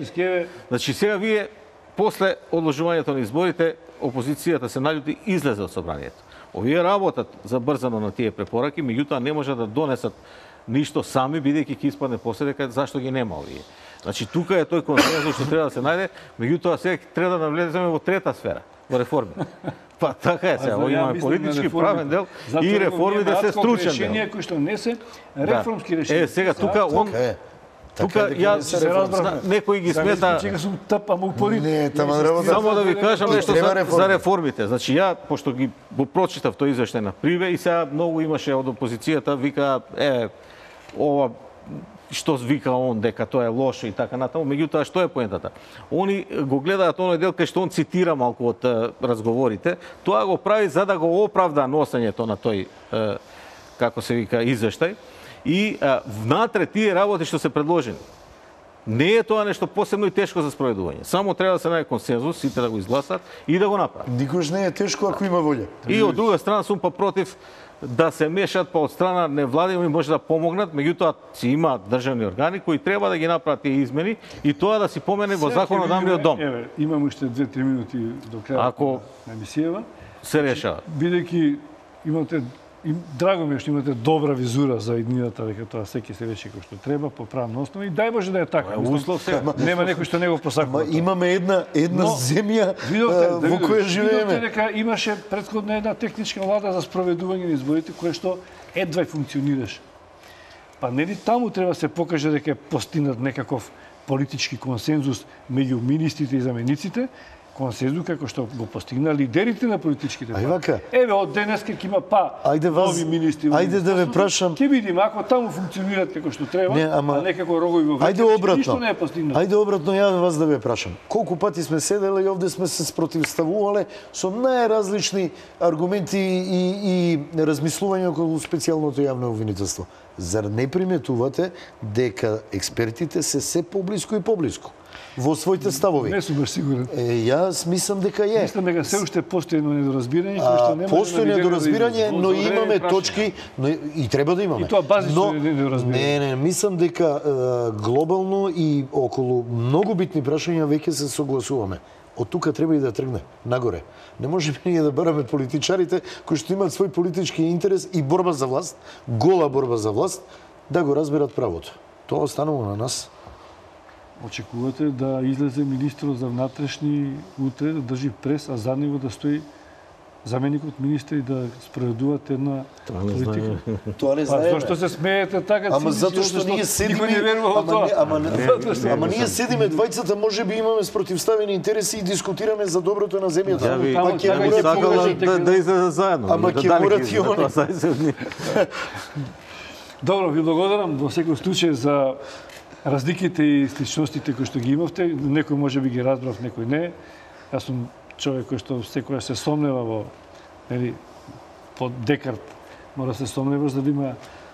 значи сега вие после одложувањето на изборите опозицијата се наљути излезе од собранието. Овие работат забрзано на тие препораки, меѓутоа не може да донесат ништо сами, бидејќи ќе испадне после дека зашто ги нема овие. Значи тука е тој консензус што треба да се најде, меѓутоа сега треба да навлеземе во трета сфера, во реформи. Па така е сега, имаме политички правен дел и реформите се стручен дел. Решенија кои што не се реформски решенија. Сега тука он тука ја се разбрав, некој ги смета. Не, тама работа. Само да ви кажам нешто за реформите. Значи ја пошто ги прочитав тој извештај на Приве и сега многу имаше од опозицијата вика ова што вика он дека тоа е лошо и така натаму, меѓутоа што е поентата? Они го гледаат оној дел кај што он цитира малку од разговорите, тоа го прави за да го оправда носењето на тој како се вика извештај. И внатре тие работи што се предложени. Не е тоа нешто посебно и тешко за спроведување. Само треба да се најде консензус, сите да го изгласат и да го направат. Никош не е тешко ако има волја. И од друга страна сум па против да се мешат па од страна невладини може да помогнат, меѓутоа си има државни органи кои треба да ги направат тие измени и тоа да си помене во законодавниот дом. Еве, имам уште 2-3 минути до крајот на емисијава. Се решава. Бидејќи имате драго ми е што имате добра визура за иднината, дека тоа секи се реши кој што треба по правна основа и дај Боже да е така. Услов се. Нема некој што не го посакува. Имаме една земја во која живееме. Видовте дека имаше претходно една техничка влада за спроведување на изборите која што едва функционираше. Па нели таму треба се покаже дека е постигнат некаков политички консензус меѓу министрите и замениците, консензус како што го постигна лидерите на политичките партии. Еве од денеска ќе има нови министри. Ајде да ве прашам. Ќе видиме ако таму функционираат како што треба, а не како рогови во ветер. Ништо не е постигнато. Ајде обратно ја вас да ве прашам. Колку пати сме седеле и овде сме се спротивставувале со најразлични аргументи и размислувања околу специјалното јавно обвинителство. Зар не приметувате дека експертите се поблиску и поблиску во своите ставови? Не сум баш сигурен. Јас мислам дека е. Мислам дека се уште постои едно недоразбирање кој што не може. Постои недоразбирање, но имаме точки, и треба да имаме. И тоа базично недоразбирање. Не, мислам дека глобално и околу многу битни прашања веќе се согласуваме. Од тука треба и да тргне нагоре. Не можеме ние да бараме политичарите кои што имаат свој политички интерес и борба за власт, гола борба за власт, да го разберат правото. Тоа останува на нас. Очекувате да излезе министрот за внатрешни утре, да држи прес, а за него да стои заменикот министер и да спроведуваат една политика. Тоа не знаеме. Зошто се смеете така? Ама затоа што ние седиме, ама ние седиме двајцата, можеби имаме спротивставени интереси и дискутираме за доброто на земјата. Па ќе сакала да излезат заедно. Ама ќе морат и они. Добро, ви благодарам во секој случај за разликите и сличностите кои што ги имавте. Некој може би ги разбрав, некој не. Јас сум човек кој што секоја се сомнева во, нели, под Декарт мора се сомнева за да има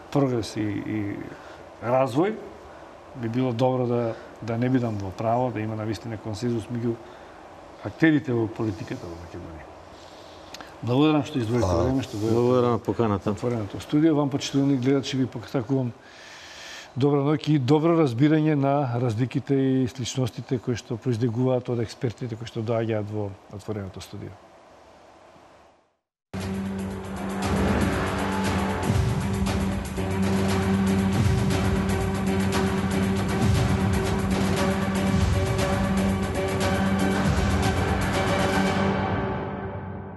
прогрес и развој. Би било добро да не бидам во право, да има навистина консензус меѓу актерите во политиката во Македонија. Благодарам што издвоите време, што дојдете. Благодарам на поканата. Отвореното студио. Вам, почитувани гледачи, ви посакувам добра ноќ и добро разбирање на разликите и сличностите кои што произлегуваат од експертите кои што доаѓаат во отвореното студио.